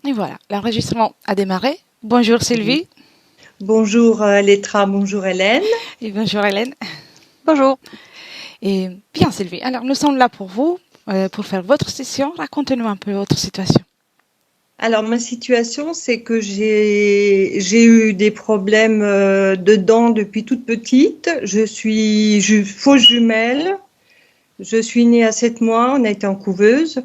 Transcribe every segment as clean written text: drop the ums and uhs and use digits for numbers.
Et voilà, l'enregistrement a démarré. Bonjour Sylvie. Bonjour Létra, bonjour Hélène. Et bonjour Hélène. Bonjour. Et bien Sylvie, alors nous sommes là pour vous, pour faire votre session. Racontez-nous un peu votre situation. Alors ma situation, c'est que j'ai eu des problèmes de dents depuis toute petite. Je suis fausse jumelle. Je suis née à 7 mois, on a été en couveuse.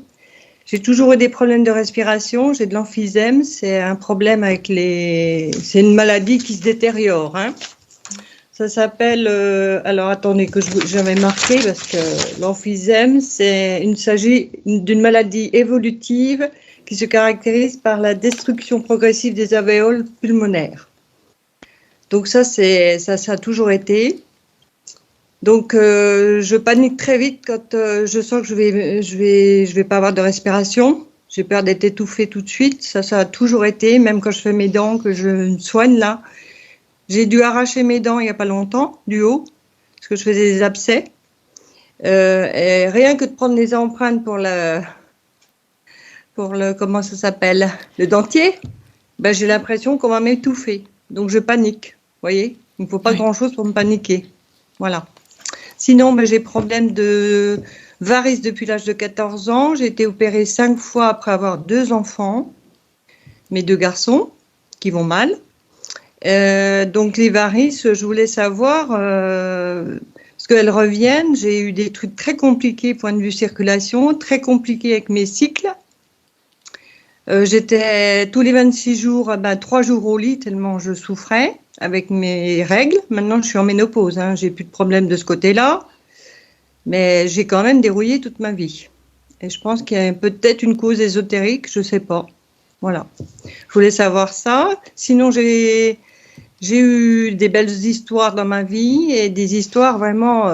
J'ai toujours eu des problèmes de respiration, j'ai de l'emphysème, c'est un problème c'est une maladie qui se détériore, hein. Ça s'appelle, alors attendez que j'avais marqué parce que l'emphysème, il s'agit d'une maladie évolutive qui se caractérise par la destruction progressive des alvéoles pulmonaires. Donc ça a toujours été. Donc je panique très vite quand je sens que je vais pas avoir de respiration. J'ai peur d'être étouffée tout de suite. Ça a toujours été, même quand je fais mes dents, que je me soigne là. J'ai dû arracher mes dents il y a pas longtemps, du haut, parce que je faisais des abcès. Et rien que de prendre les empreintes pour le comment ça s'appelle, le dentier, ben j'ai l'impression qu'on va m'étouffer. Donc je panique. Vous voyez, il ne faut pas grand-chose pour me paniquer. Voilà. Sinon, ben, j'ai problème de varices depuis l'âge de 14 ans. J'ai été opérée 5 fois après avoir 2 enfants, mes 2 garçons, qui vont mal. Donc les varices, je voulais savoir, parce qu'elles reviennent, j'ai eu des trucs très compliqués point de vue circulation, très compliqués avec mes cycles. J'étais tous les 26 jours, 3 jours au lit tellement je souffrais avec mes règles. Maintenant, je suis en ménopause, hein, j'ai plus de problème de ce côté-là, mais j'ai quand même dérouillé toute ma vie. Et je pense qu'il y a peut-être une cause ésotérique, je sais pas. Voilà. Je voulais savoir ça. Sinon, j'ai eu des belles histoires dans ma vie et des histoires vraiment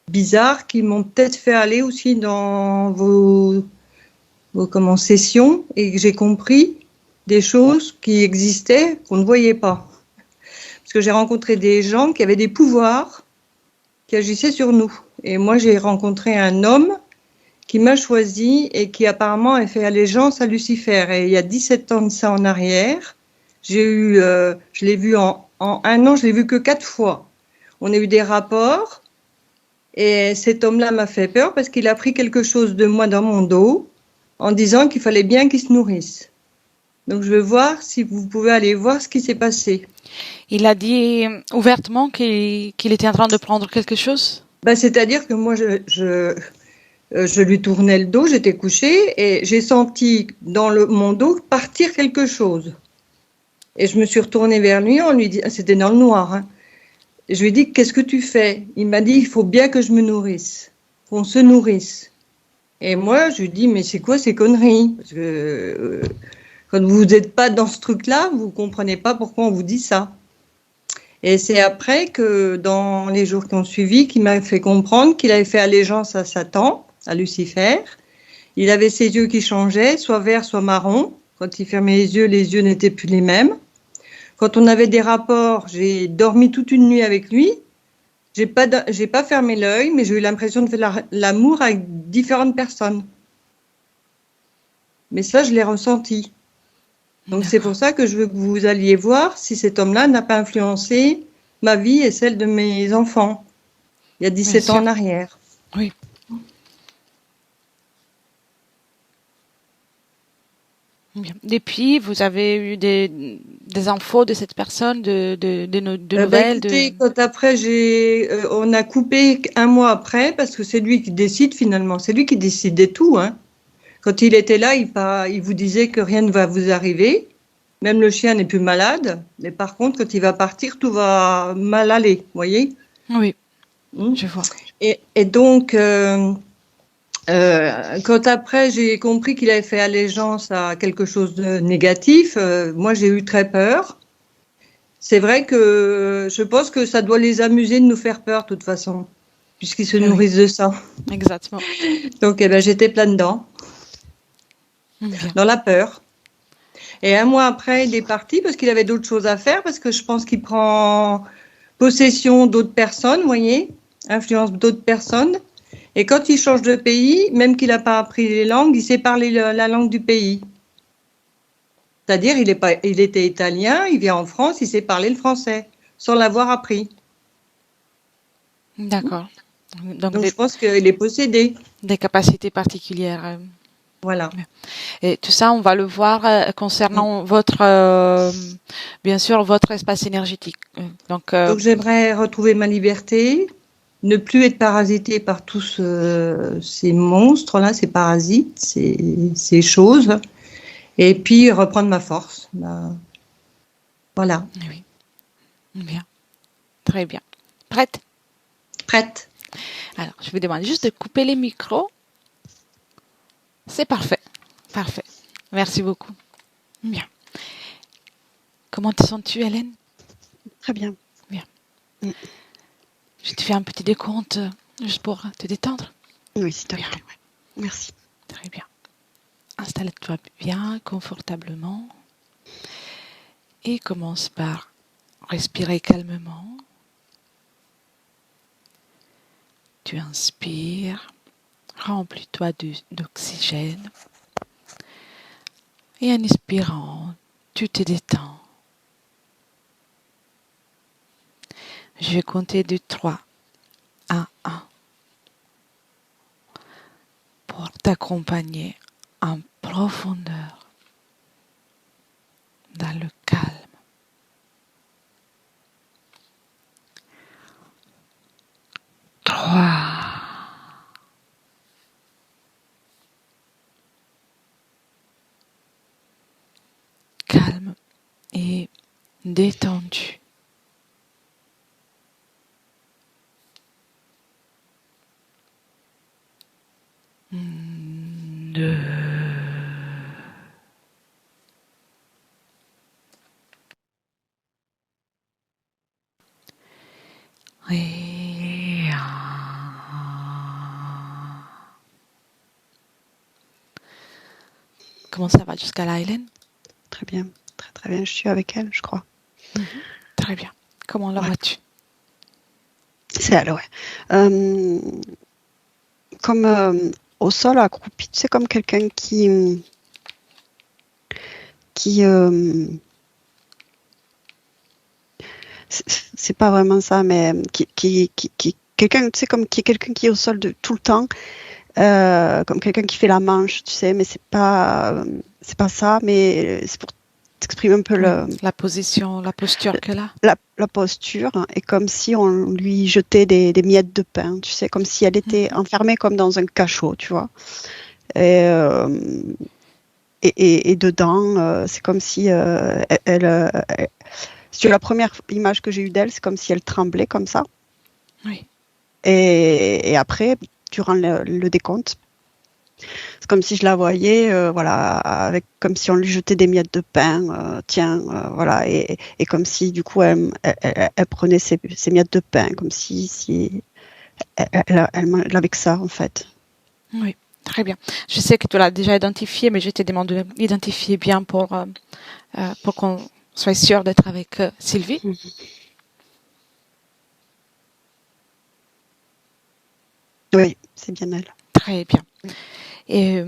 bizarres qui m'ont peut-être fait aller aussi dans vos sessions et que j'ai compris des choses qui existaient qu'on ne voyait pas. Parce que j'ai rencontré des gens qui avaient des pouvoirs qui agissaient sur nous. Et moi, j'ai rencontré un homme qui m'a choisi et qui apparemment a fait allégeance à Lucifer. Et il y a 17 ans de ça en arrière, je l'ai vu en 1 an, je l'ai vu que 4 fois. On a eu des rapports et cet homme-là m'a fait peur parce qu'il a pris quelque chose de moi dans mon dos en disant qu'il fallait bien qu'il se nourrisse. Donc je veux voir si vous pouvez aller voir ce qui s'est passé. Il a dit ouvertement qu'il était en train de prendre quelque chose? C'est-à-dire que moi, je lui tournais le dos, j'étais couchée et j'ai senti dans mon dos partir quelque chose. Et je me suis retournée vers lui, on lui dit, c'était dans le noir, hein. Je lui ai dit, qu'est-ce que tu fais? Il m'a dit, il faut bien que je me nourrisse, qu'on se nourrisse. Et moi, je lui dis, mais c'est quoi ces conneries? Parce que quand vous n'êtes pas dans ce truc-là, vous ne comprenez pas pourquoi on vous dit ça. Et c'est après que, dans les jours qui ont suivi, qu'il m'a fait comprendre qu'il avait fait allégeance à Satan, à Lucifer. Il avait ses yeux qui changeaient, soit vert, soit marron. Quand il fermait les yeux n'étaient plus les mêmes. Quand on avait des rapports, j'ai dormi toute une nuit avec lui. J'ai pas fermé l'œil, mais j'ai eu l'impression de faire l'amour avec différentes personnes. Mais ça, je l'ai ressenti. Donc c'est pour ça que je veux que vous alliez voir si cet homme-là n'a pas influencé ma vie et celle de mes enfants. Il y a 17 ans en arrière. Oui. Depuis, vous avez eu des infos de cette personne, de nouvelles? Écoutez, quand après on a coupé 1 mois après, parce que c'est lui qui décide finalement, c'est lui qui décide de tout, hein. Quand il était là, il vous disait que rien ne va vous arriver, même le chien n'est plus malade, mais par contre, quand il va partir, tout va mal aller, vous voyez? Oui, je vois. Et donc, quand après j'ai compris qu'il avait fait allégeance à quelque chose de négatif, moi j'ai eu très peur. C'est vrai que je pense que ça doit les amuser de nous faire peur de toute façon, puisqu'ils se nourrissent de ça. Exactement. Donc j'étais plein dedans, dans la peur. Et 1 mois après, il est parti parce qu'il avait d'autres choses à faire, parce que je pense qu'il prend possession d'autres personnes, vous voyez, influence d'autres personnes. Et quand il change de pays, même qu'il n'a pas appris les langues, il sait parler la langue du pays. C'est-à-dire, il était italien, il vient en France, il sait parler le français, sans l'avoir appris. D'accord. Donc Donc, je pense qu'il est possédé. des capacités particulières. Voilà. Et tout ça, on va le voir concernant votre, bien sûr, votre espace énergétique. Donc, Donc, j'aimerais retrouver ma liberté, ne plus être parasité par tous ces monstres-là, ces parasites, ces choses, et puis reprendre ma force. Voilà. oui, bien, très bien. Prête? Prête. Alors, je vous demande juste de couper les micros. C'est parfait. Parfait. Merci beaucoup. Bien. Comment te sens-tu, Hélène? Très bien. Bien. Mm. Je te fais un petit décompte juste pour te détendre. Oui, s'il te plaît. Bien. Ouais. Merci. Très bien. Installe-toi bien, confortablement. Et commence par respirer calmement. Tu inspires, remplis-toi d'oxygène. Et en expirant, tu te détends. Je vais compter de 3 à 1 pour t'accompagner en profondeur dans le calme. 3. Calme et détendu. 2. Et 1. Comment ça va jusqu'à là, Hélène? Très bien. Très très bien. Je suis avec elle, je crois. Très bien. Comment la vois-tu? C'est elle, ouais. Comme au sol, accroupi, tu sais, comme quelqu'un qui c'est pas vraiment ça, mais quelqu'un, tu sais, comme qui est quelqu'un qui est au sol de tout le temps, comme quelqu'un qui fait la manche, tu sais, mais c'est pas ça, mais c'est pour t'exprimer un peu La position, la posture qu'elle a. la posture, hein, et comme si on lui jetait des miettes de pain, tu sais, comme si elle était enfermée comme dans un cachot, tu vois. Et, et dedans, c'est comme si sur la première image que j'ai eue d'elle, c'est comme si elle tremblait comme ça. Oui. Et après, durant le décompte, c'est comme si je la voyais, voilà, avec comme si on lui jetait des miettes de pain, tiens, voilà, et comme si du coup elle prenait ces miettes de pain, comme si elle avait que ça en fait. Oui, très bien. Je sais que tu l'as déjà identifié, mais je te demande de l'identifier bien pour qu'on soit sûr d'être avec Sylvie. Oui, c'est bien elle. Très bien. Et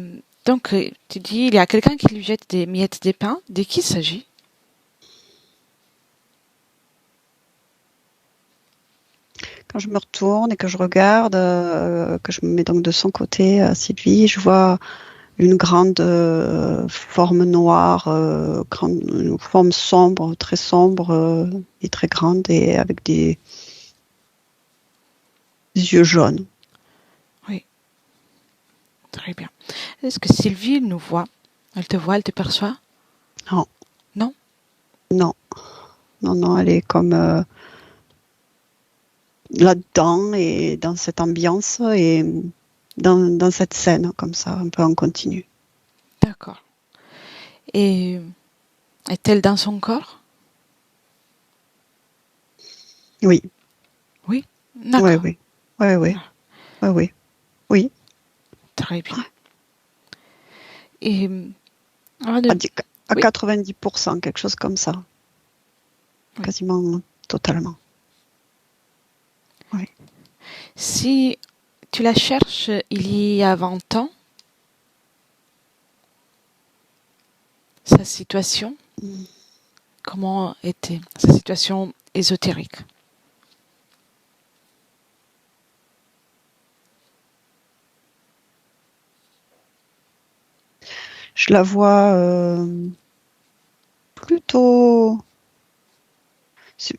donc, tu dis, il y a quelqu'un qui lui jette des miettes de pain. De qui il s'agit? Quand je me retourne et que je regarde, que je me mets donc de son côté, Sylvie, je vois une grande forme noire, une forme sombre, très sombre et très grande, et avec des yeux jaunes. Oui, très bien. Est-ce que Sylvie nous voit? Elle te voit, elle te perçoit? Non. Non? Non. Non, non, elle est comme là-dedans et dans cette ambiance et dans cette scène, comme ça, un peu en continu. D'accord. Et est-elle dans son corps? Oui. Oui? D'accord. Oui, oui. Oui, oui. Oui, oui. Oui. Très bien. Et À oui. 90%, quelque chose comme ça. Oui. Quasiment totalement. Oui. Si tu la cherches il y a 20 ans, sa situation, Mm. comment était sa situation ésotérique? Je la vois plutôt. C'est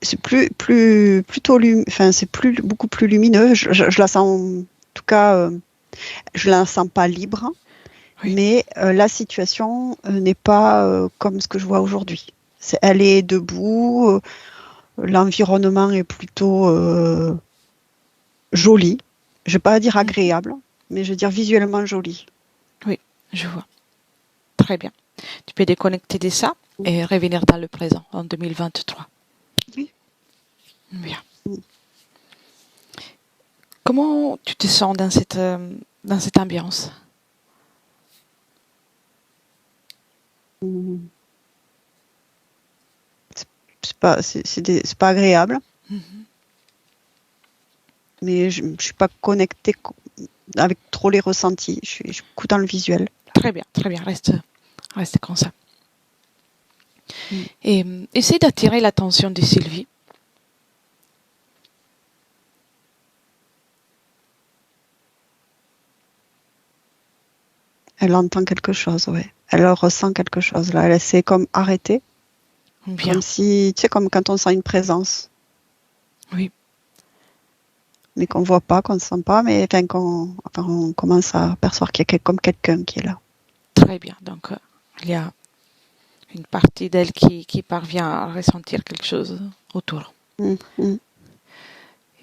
enfin, c'est beaucoup plus lumineux. Je la sens, en tout cas, je la sens pas libre, Oui. mais la situation n'est pas comme ce que je vois aujourd'hui. Elle est debout, l'environnement est plutôt joli. Je vais pas dire agréable, mais je vais dire visuellement joli. Oui, je vois. Très bien. Tu peux déconnecter de ça et revenir dans le présent, en 2023. Oui. Bien. Mm. Comment tu te sens dans cette ambiance? Mm. C'est pas agréable, mais je suis pas connectée avec trop les ressentis. Je suis beaucoup dans le visuel. Très bien, reste comme ça. Mm. Et essaie d'attirer l'attention de Sylvie. Elle entend quelque chose, ouais. Elle ressent quelque chose là. Elle s'est comme arrêtée, Bien, comme si, tu sais, comme quand on sent une présence, oui, mais qu'on voit pas, qu'on ne sent pas, mais enfin, on commence à percevoir qu'il y a comme quelqu'un qui est là. très bien. Donc, il y a une partie d'elle qui parvient à ressentir quelque chose autour. Mm, mm.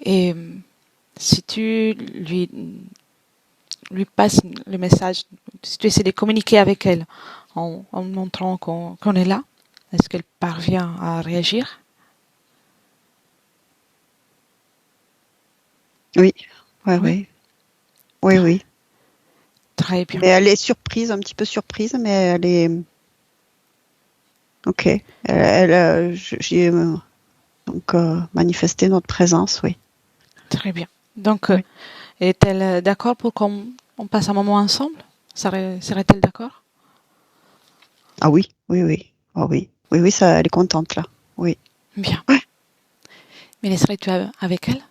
Et si tu lui passes le message, si tu essaies de communiquer avec elle en montrant qu'on est là, est-ce qu'elle parvient à réagir? Oui, ouais, Oui. oui, oui, oui. Très bien. Mais elle est surprise, un petit peu surprise, mais elle est ok. J'ai donc manifesté notre présence, oui. Très bien. Donc, Oui. est-elle d'accord pour qu'on passe un moment ensemble? Serait-elle d'accord? Ah oui, oui, oui, ah oui, oui, oui, ça, elle est contente là. Oui, Bien. ouais, Mais laisserais-tu avec elle?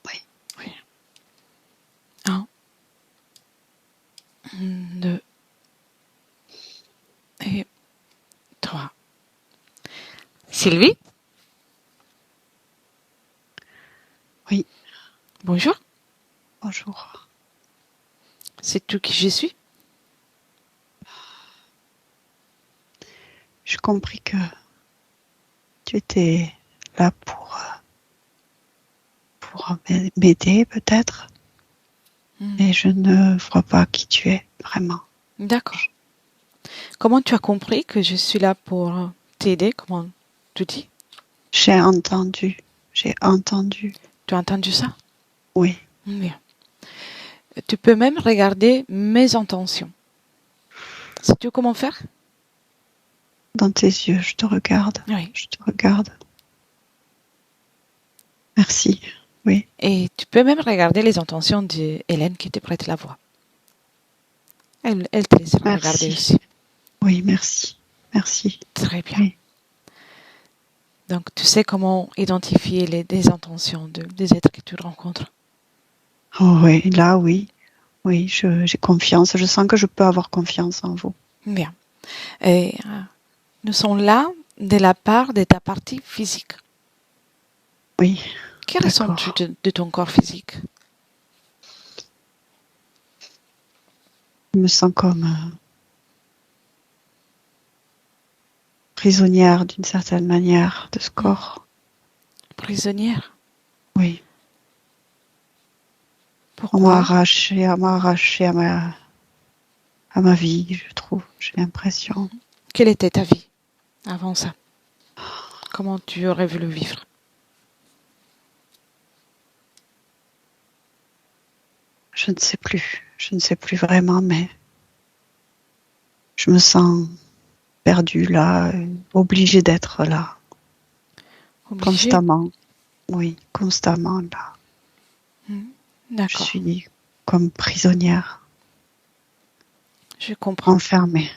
oui. Oui. 1, 2 et 3. Sylvie, Oui. bonjour. Bonjour. C'est tu qui je suis? J'ai compris que tu étais là pour m'aider peut-être, mais je ne vois pas qui tu es vraiment. D'accord. Comment tu as compris que je suis là pour t'aider? Comment tu dis? J'ai entendu. Tu as entendu ça? Oui. Bien. Tu peux même regarder mes intentions. Sais-tu comment faire? Dans tes yeux, je te regarde. Oui. Je te regarde. Merci. Oui. Et tu peux même regarder les intentions de Hélène qui te prête la voix. Elle te laissera regarder Merci. aussi. Oui, merci. Merci. Très bien. Oui. Donc, tu sais comment identifier les intentions des êtres que tu rencontres. Oh, oui, là, oui. Oui, j'ai confiance. Je sens que je peux avoir confiance en vous. Bien. Et nous sommes là de la part de ta partie physique. Oui. Que ressens-tu D'accord. de ton corps physique? Je me sens comme prisonnière d'une certaine manière de ce corps. Prisonnière? Oui. On Pourquoi? m'a arraché à ma vie, je trouve. J'ai l'impression. Quelle était ta vie avant ça? Comment tu aurais voulu vivre? Je ne sais plus. Je ne sais plus vraiment, mais je me sens perdue là, obligée d'être là, Obligée? constamment. Oui, constamment là. Je D'accord, suis comme prisonnière, je comprends. enfermée.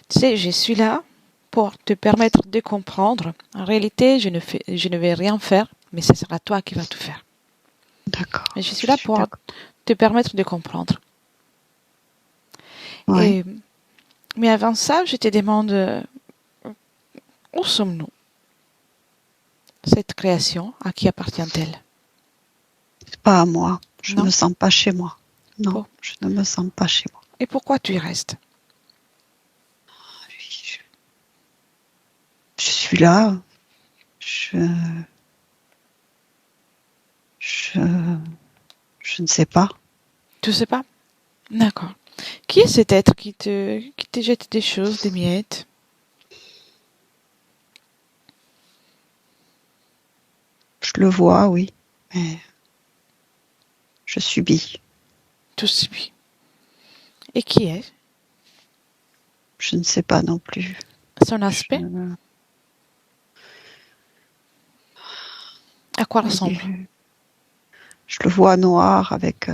Tu sais, je suis là pour te permettre de comprendre. En réalité, je ne vais rien faire, mais ce sera toi qui vas tout faire. D'accord. Mais je suis là pour d'accord. te permettre de comprendre. Ouais. Mais avant ça, je te demande, où sommes-nous? Cette création, à qui appartient-elle? C'est pas à moi. Je ne Non. me sens pas chez moi. Non, Bon. je ne me sens pas chez moi. Et pourquoi tu y restes? Je suis là. Je ne sais pas. Tu sais pas? D'accord. Qui est cet être qui te jette des choses, des miettes? Je le vois, oui, mais je subis. Tu subis. Et qui est? Je ne sais pas non plus. Son aspect? À quoi ressemble? Je le vois noir avec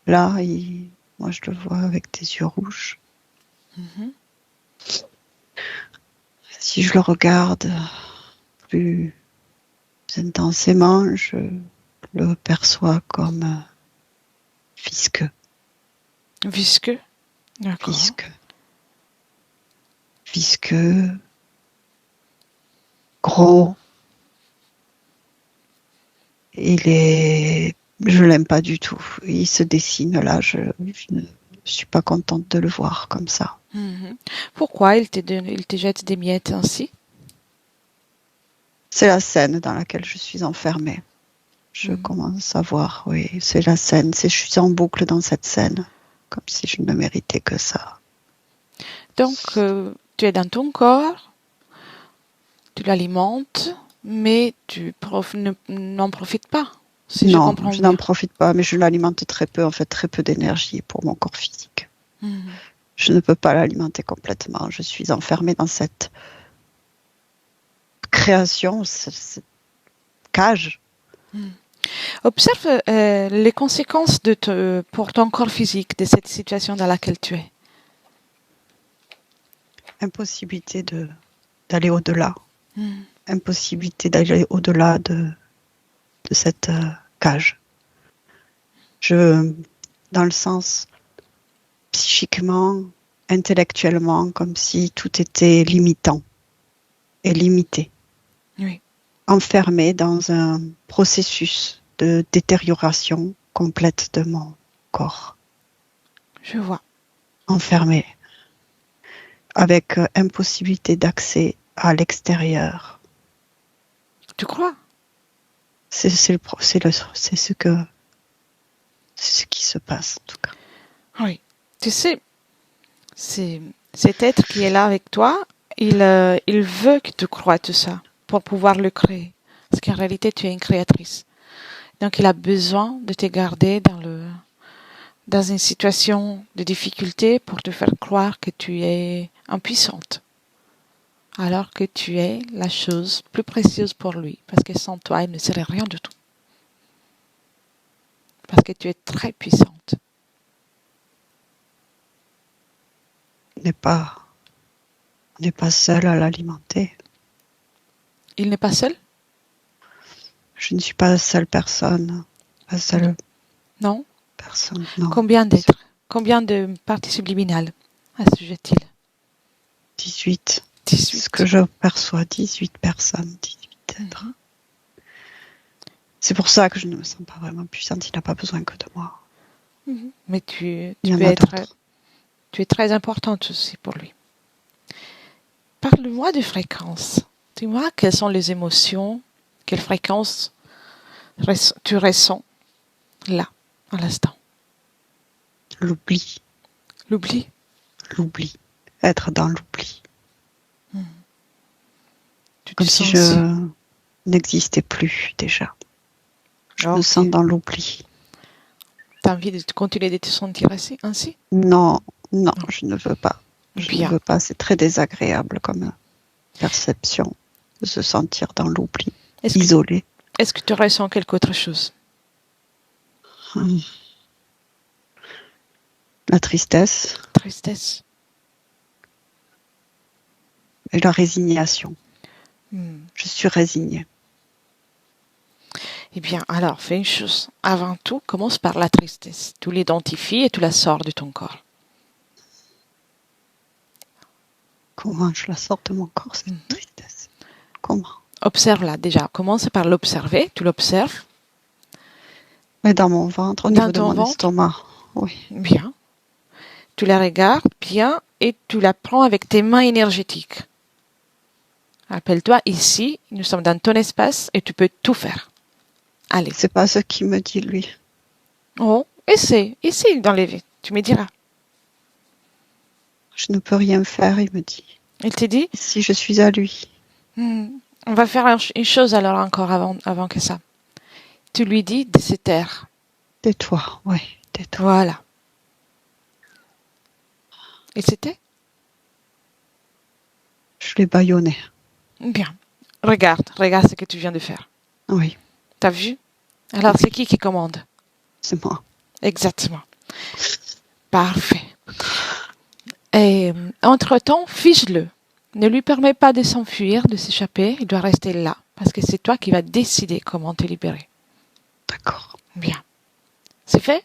là, moi je le vois avec des yeux rouges. Mhm. Si je le regarde plus intensément, je le perçois comme visqueux. Visqueux? D'accord. Visqueux, gros. Je l'aime pas du tout. Il se dessine là, je ne suis pas contente de le voir comme ça. Mhm. Pourquoi il te jette des miettes ainsi? C'est la scène dans laquelle je suis enfermée. Je commence à voir, oui, c'est la scène. Je suis en boucle dans cette scène, comme si je ne méritais que ça. Donc, tu es dans ton corps, tu l'alimentes, mais tu n'en profites pas, si je Non, comprends je bien. n'en profite pas, mais je l'alimente très peu, en fait, très peu d'énergie pour mon corps physique. Mhm. Je ne peux pas l'alimenter complètement. Je suis enfermée dans cette création, cette cage. Observe les conséquences pour ton corps physique de cette situation dans laquelle tu es. Impossibilité d'aller au-delà. Mm. Impossibilité d'aller au-delà de cette cage. Dans le sens psychiquement, intellectuellement, comme si tout était limitant et limité. Oui. Enfermé dans un processus de détérioration complète de mon corps. Je vois. Enfermé. Avec impossibilité d'accès à l'extérieur. Tu crois? C'est ce qui se passe en tout cas. Oui. Tu sais, cet être qui est là avec toi, il veut que tu crois tout ça pour pouvoir le créer. Parce qu'en réalité, tu es une créatrice. Donc, il a besoin de te garder dans une situation de difficulté pour te faire croire que tu es impuissante. Alors que tu es la chose plus précieuse pour lui. Parce que sans toi, il ne serait rien du tout. Parce que tu es très puissante. On n'est pas seul à l'alimenter. Il n'est pas seul? Je ne suis pas la seule personne. La seule Non. personne, non. Combien d'êtres? Combien de parties subliminales assujettent-il? 18. 18. Ce que je perçois, 18 personnes, 18 êtres. C'est pour ça que je ne me sens pas vraiment puissante. Il n'a pas besoin que de moi. Mais tu Il y en peux a être... d'autres. Tu es très importante aussi pour lui. Parle-moi de fréquences. Dis-moi quelles sont les émotions, quelles fréquences tu ressens là, à l'instant. L'oubli. L'oubli. L'oubli. Être dans l'oubli. Tu te Comme si sens je n'existais plus déjà. Je me sens dans l'oubli. Tu as envie de continuer de te sentir ainsi? Non, je ne veux pas. Je Bien. ne veux pas. C'est très désagréable comme perception de se sentir dans l'oubli, isolé. Est-ce que tu ressens quelque autre chose? La tristesse. Tristesse. la résignation. Hmm. Je suis résignée. Eh bien, alors, fais une chose. Avant tout, commence par la tristesse. Tu l'identifies et tu la sors de ton corps. Comment je la sors de mon corps, cette Mhm. tristesse? Comment? Observe-la déjà. Commence par l'observer. Tu l'observes. Mais dans mon ventre, au Dans niveau de ton mon ventre. estomac. Oui. Bien. Tu la regardes bien et tu la prends avec tes mains énergétiques. Rappelle-toi, ici, nous sommes dans ton espace et tu peux tout faire. Allez. C'est pas ce qu'il me dit, lui. Oh, essaie d'enlever. Tu me diras. Je ne peux rien faire, il me dit. Il te dit, Si je suis à lui. on va faire une chose alors encore avant que ça. Tu lui dis de se taire. Tais-toi, oui, tais-toi. Voilà. Et c'était Je l'ai bâillonné. bien. Regarde ce que tu viens de faire. Oui, T'as vu? Alors, c'est qui commande? c'est moi. Exactement. Parfait. Et entre-temps, fige-le. Ne lui permets pas de s'enfuir, de s'échapper. Il doit rester là. Parce que c'est toi qui vas décider comment te libérer. D'accord. Bien. C'est fait?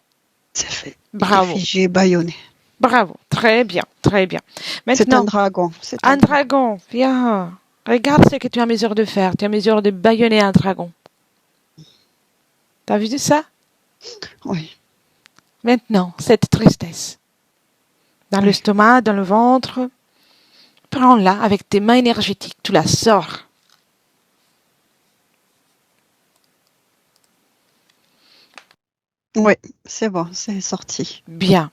C'est fait. Bravo. J'ai bâillonné. Bravo. Très bien. Très bien. C'est un Maintenant, dragon. C'est un dragon. Viens. Regarde ce que tu es en mesure de faire. Tu es en mesure de bâillonner un dragon. T'as vu ça? Oui. Maintenant, cette tristesse. Dans Oui. l'estomac, dans le ventre. Prends-la avec tes mains énergétiques. Tu la sors. Oui, c'est bon, c'est sorti. Bien.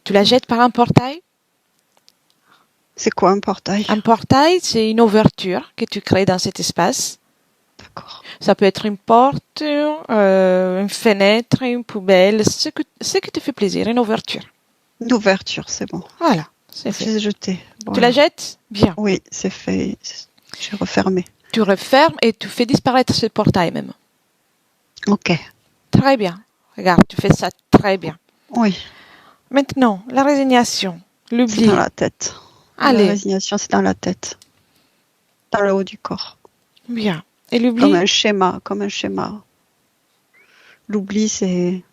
Tu la jettes par un portail. C'est quoi un portail? Un portail, c'est une ouverture que tu crées dans cet espace. D'accord. Ça peut être une porte, une fenêtre, une poubelle, ce que te fait plaisir, une ouverture. Une ouverture, c'est bon. Voilà, c'est fait. J'ai jeté. Tu Voilà. la jettes? Bien. Oui, c'est fait. J'ai refermé. Tu refermes et tu fais disparaître ce portail même. Ok. Très bien. Regarde, tu fais ça très bien. Oui, Maintenant, la résignation, c'est l'oubli. dans la tête. La Allez, résignation, c'est dans la tête. Dans le haut du corps. bien. Et l'oubli? Comme un schéma, comme un schéma. L'oubli, c'est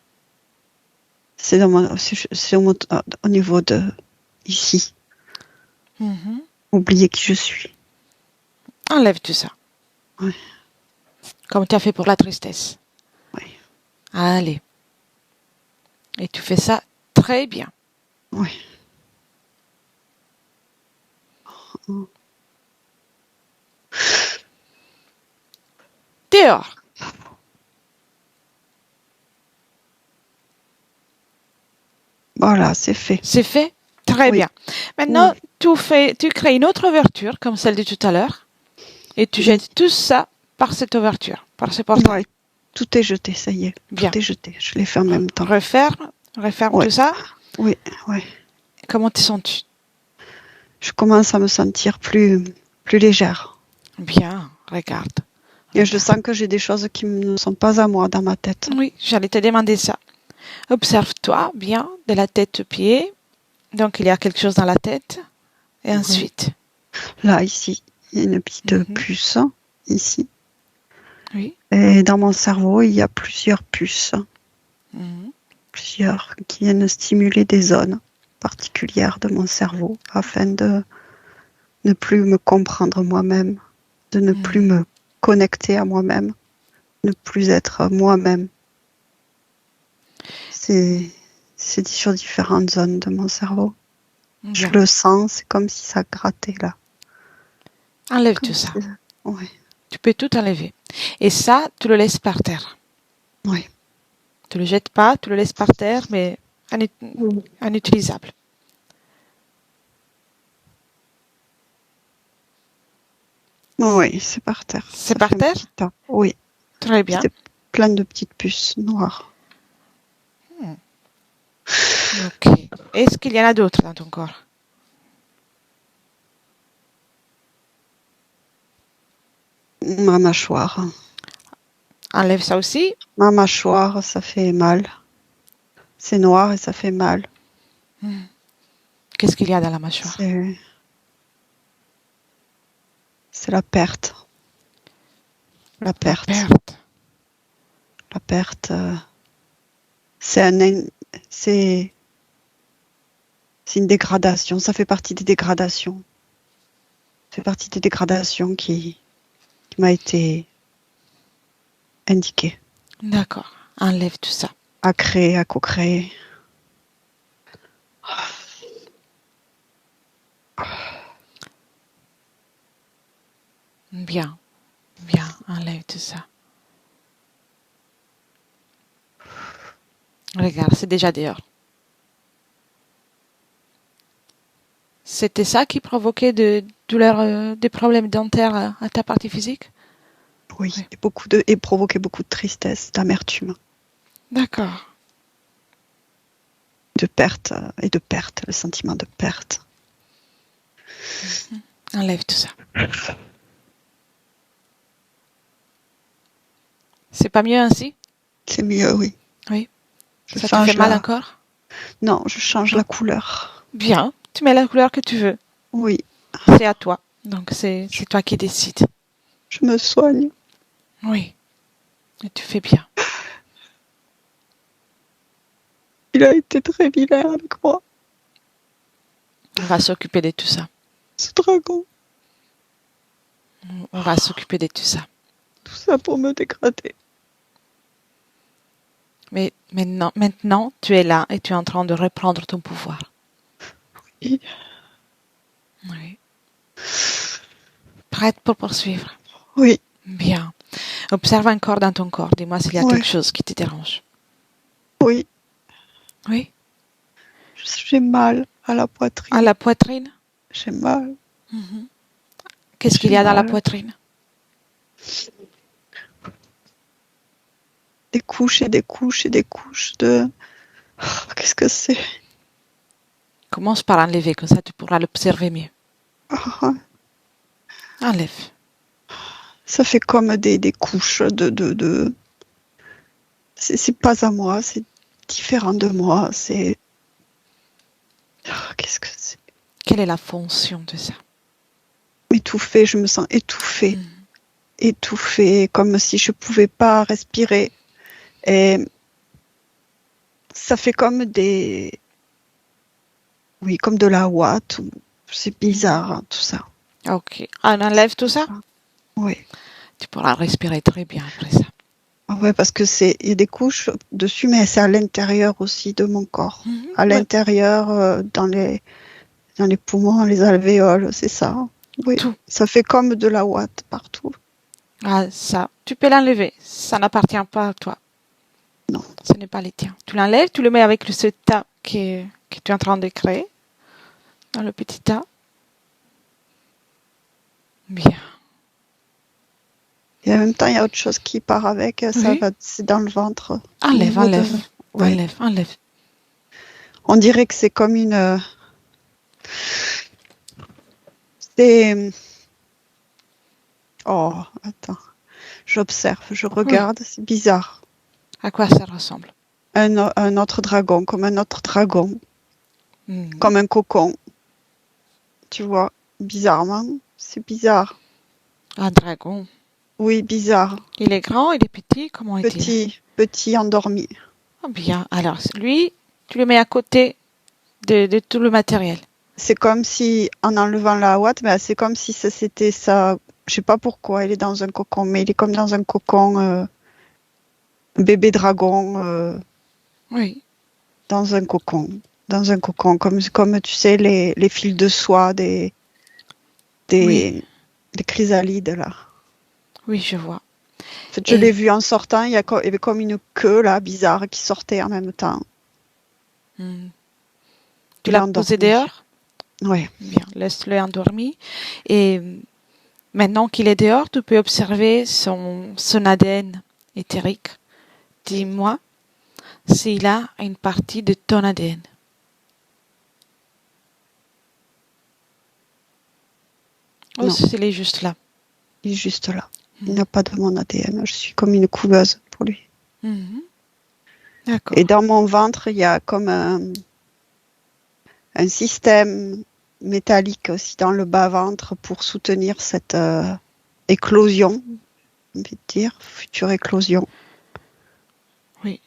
au niveau de ici. Mhm. Oublier qui je suis. Enlève tout ça. Oui. Comme tu as fait pour la tristesse. Oui. Allez. Et tu fais ça très bien. Oui. Dehors. Voilà, c'est fait. C'est fait? Très Oui. bien. Maintenant, Oui. tu crées une autre ouverture, comme celle de tout à l'heure, et tu jettes tout ça par cette ouverture, par ce portail. Ouais. Tout est jeté, ça y est. Bien. Tout est jeté. Je l'ai fait en même temps. Referme Ouais. tout ça. Oui, oui. Comment te sens-tu? Je commence à me sentir plus légère. Bien, regarde. Et je sens que j'ai des choses qui ne sont pas à moi dans ma tête. Oui, j'allais te demander ça. Observe-toi bien, de la tête aux pieds. Donc, il y a quelque chose dans la tête. Et ensuite? Là, ici, il y a une petite Mhm. puce, ici. Oui. Et dans mon cerveau, il y a plusieurs puces, Mhm. plusieurs qui viennent stimuler des zones particulières de mon cerveau afin de ne plus me comprendre moi-même, de ne plus me connecter à moi-même, ne plus être moi-même. C'est sur différentes zones de mon cerveau. Je Bien. le sens, c'est comme si ça grattait là. Enlève Comme tout ça. si- Oui, Tu peux tout enlever. Et ça, tu le laisses par terre. oui. Tu le jettes pas, tu le laisses par terre, mais inutilisable. Oui, c'est par terre. C'est Ça par fait un terre? petit tas. Oui, Très bien. c'était plein de petites puces noires. Ok. Est-ce qu'il y en a d'autres dans ton corps? Ma mâchoire. Enlève ça aussi. Ma mâchoire, ça fait mal. C'est noir et ça fait mal. Qu'est-ce qu'il y a dans la mâchoire? C'est la perte. La perte. Perte. La perte. C'est une dégradation. Ça fait partie des dégradations. Ça fait partie des dégradations qui m'a été indiquée. D'accord. Enlève tout ça. À créer, à co-créer. Bien. Bien. Enlève tout ça. Regarde, c'est déjà dehors. C'était ça qui provoquait des douleurs, des problèmes dentaires à ta partie physique? Oui, Oui. et provoquer beaucoup de tristesse, d'amertume, D'accord. de perte le sentiment de perte. Enlève tout ça. C'est pas mieux ainsi? C'est mieux, oui. Oui. Je Ça te change fait mal encore? Non, je change la couleur. Bien. Tu mets la couleur que tu veux. Oui, C'est à toi. Donc c'est toi qui décides. je me soigne. Oui. Et tu fais bien. Il a été très vilain avec moi, On va s'occuper de tout ça. ce dragon. On va s'occuper de tout ça. Tout ça pour me dégrader. Mais maintenant, tu es là et tu es en train de reprendre ton pouvoir. Oui. Oui. Prête pour poursuivre? Oui. Bien. Observe encore dans ton corps. Dis-moi s'il y a Ouais. quelque chose qui te dérange. Oui. Oui. J'ai mal à la poitrine. À la poitrine? J'ai mal. Mhm. Qu'est-ce qu'il y a dans la poitrine? Des couches et des couches et des couches de... Oh, qu'est-ce que c'est? Commence par enlever, comme ça tu pourras l'observer mieux. Oh, Enlève. ça fait comme des couches de... C'est pas à moi, c'est différent de moi, c'est... Oh, qu'est-ce que c'est? Quelle est la fonction de ça? Étouffée, je me sens étouffée. Mhm. Étouffée, comme si je pouvais pas respirer. Et ça fait comme oui, comme de la ouate. C'est bizarre, hein, tout ça. Ok. On enlève tout ça? Oui. Tu pourras respirer très bien après ça. Ouais, parce que il y a des couches dessus, mais c'est à l'intérieur aussi de mon corps. Mhm. À l'intérieur, dans les poumons, les alvéoles, c'est ça. Oui. Tout. Ça fait comme de la ouate partout. Ah, ça, tu peux l'enlever. Ça n'appartient pas à toi. Non. Ce n'est pas les tiens. Tu l'enlèves, tu le mets avec ce tas que tu es en train de créer. Dans le petit tas. Bien. Et en même temps, il y a autre chose qui part avec. Ça Oui. va, c'est dans le ventre. Enlève, Au niveau enlève. Ouais. Enlève, enlève. On dirait que c'est comme une... C'est... Oh, attends. J'observe, je regarde, c'est bizarre. À quoi ça ressemble? Un autre dragon, comme un autre dragon, Mhm. comme un cocon. Tu vois, bizarrement, c'est bizarre. Un dragon. Oui, bizarre. Il est grand, il est petit, comment est-il? Petit, endormi. Ah, bien. Alors, lui, tu le mets à côté de tout le matériel. C'est comme si, en enlevant la ouate, mais c'est comme si c'était ça. Je sais pas pourquoi, il est dans un cocon, mais il est comme dans un cocon, bébé dragon, Oui. dans un cocon. Dans un cocon, comme tu sais, les fils de soie des Oui. chrysalides, là. Oui, je vois. En fait, je l'ai vu en sortant, il y avait comme une queue, là, bizarre, qui sortait en même temps. Tu Il est l'as endormi. posé dehors? Oui. Bien, laisse-le endormi. Et maintenant qu'il est dehors, tu peux observer son ADN éthérique. Dis-moi s'il a une partie de ton ADN. Oh, Non. s'il est juste là. Il est juste là. Il n'a pas de mon ADN. Je suis comme une couveuse pour lui. Mhm. D'accord. Et dans mon ventre, il y a comme un système métallique aussi dans le bas-ventre pour soutenir cette éclosion, on peut dire, future éclosion. Oui.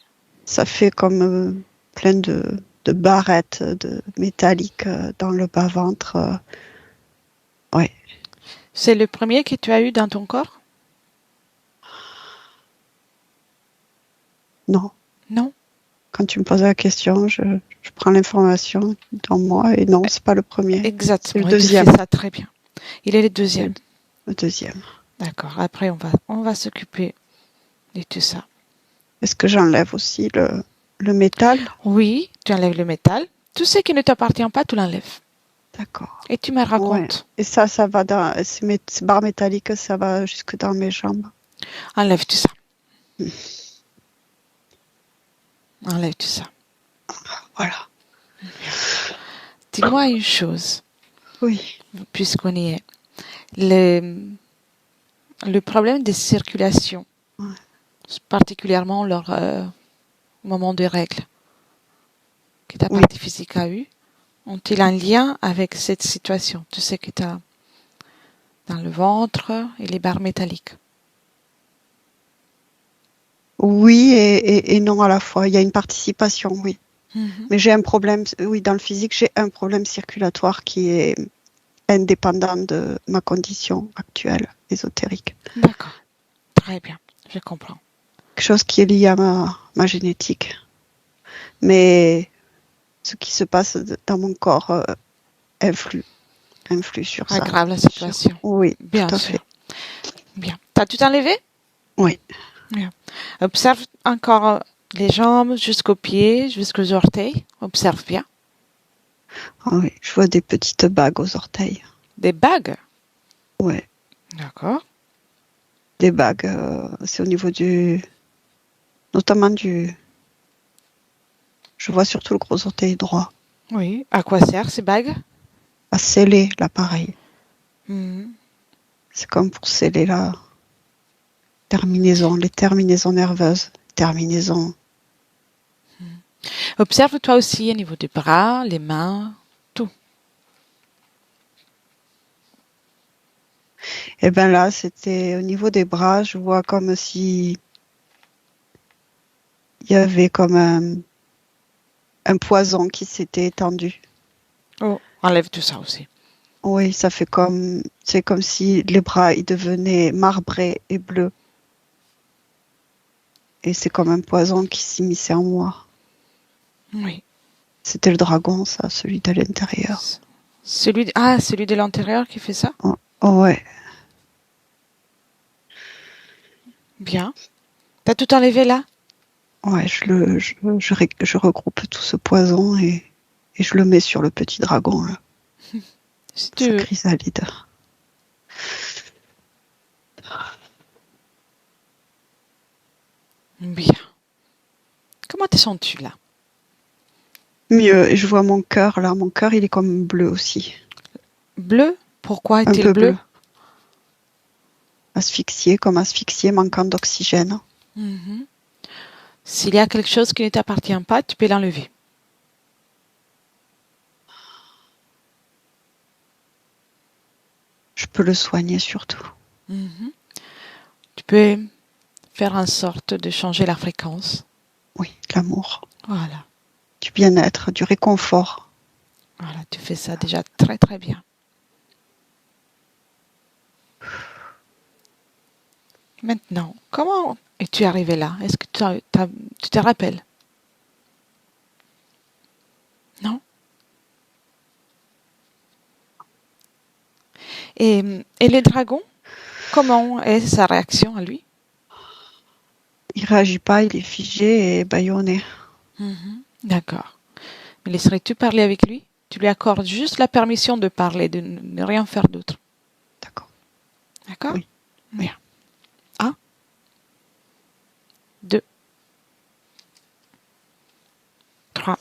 Ça fait comme plein de barrettes de métalliques dans le bas-ventre. Ouais. C'est le premier que tu as eu dans ton corps? Non. Non? Quand tu me poses la question, je prends l'information dans moi et non, c'est pas le premier. C'est Exactement. le Et tu deuxième. fais ça très bien. Il est le deuxième. Le deuxième. D'accord. Après, on va s'occuper de tout ça. Est-ce que j'enlève aussi le métal? Oui, tu enlèves le métal. Tout ce qui ne t'appartient pas, tu l'enlèves. D'accord. Et tu me Ouais. racontes. Et ça va dans ces barres métalliques, ça va jusque dans mes jambes. Enlève tout ça. Enlève tout ça. Voilà. Dis-moi une chose, Oui. puisqu'on y est. Le problème de circulation, Ouais. particulièrement lors moment de règles que ta Oui. partie physique a eu, ont-ils un lien avec cette situation? Tu sais que tu as dans le ventre et les barres métalliques. Oui et non à la fois. Il y a une participation, oui. Mhm. Mais j'ai un problème, oui, dans le physique, j'ai un problème circulatoire qui est indépendant de ma condition actuelle ésotérique. D'accord. Très bien. Je comprends. Quelque chose qui est lié à ma génétique. Mais ce qui se passe dans mon corps influe sur ça. Aggrave la situation. Oui, Bien tout à sûr. fait. Bien. T'as tout enlevé? Oui. Bien. Observe encore les jambes jusqu'aux pieds, jusqu'aux orteils. Observe bien. Ah oui, je vois des petites bagues aux orteils. Des bagues. Ouais, D'accord. des bagues. C'est au niveau notamment je vois surtout le gros orteil droit. Oui. À quoi servent ces bagues? À sceller l'appareil. Mhm. C'est comme pour sceller les terminaisons nerveuses, terminaisons. Observe toi aussi au niveau des bras, les mains, tout. Et bien là, c'était au niveau des bras, je vois comme si il y avait comme un poison qui s'était étendu. Oh, enlève tout ça aussi. Oui, c'est comme si les bras ils devenaient marbrés et bleus. Et c'est comme un poison qui s'immisçait en moi. Oui. C'était le dragon, ça, celui de l'intérieur. Celui de l'intérieur qui fait ça? Oh, oh, ouais. Bien. T'as tout enlevé là? Ouais, je regroupe tout ce poison et je le mets sur le petit dragon, là. Si Sa tu... chrysalide. Bien. Comment te sens-tu là? Mieux, et je vois mon cœur, là. Mon cœur, il est comme bleu aussi. Bleu? Pourquoi Un est-il peu bleu? bleu. Asphyxié, manquant d'oxygène. Mhm. S'il y a quelque chose qui ne t'appartient pas, tu peux l'enlever. Je peux le soigner surtout. Mhm. Tu peux faire en sorte de changer la fréquence. Oui, l'amour. Voilà. Du bien-être, du réconfort. Voilà, tu fais ça déjà très très bien. Maintenant, comment es-tu arrivé là? Est-ce que tu te rappelles? Non? Et le dragon, comment est sa réaction à lui? Il réagit pas, il est figé et bâillonné. Mhm. D'accord. Mais laisserais-tu parler avec lui? Tu lui accordes juste la permission de parler, de ne rien faire d'autre. D'accord. D'accord? Oui. Bien. 1, 2, 3.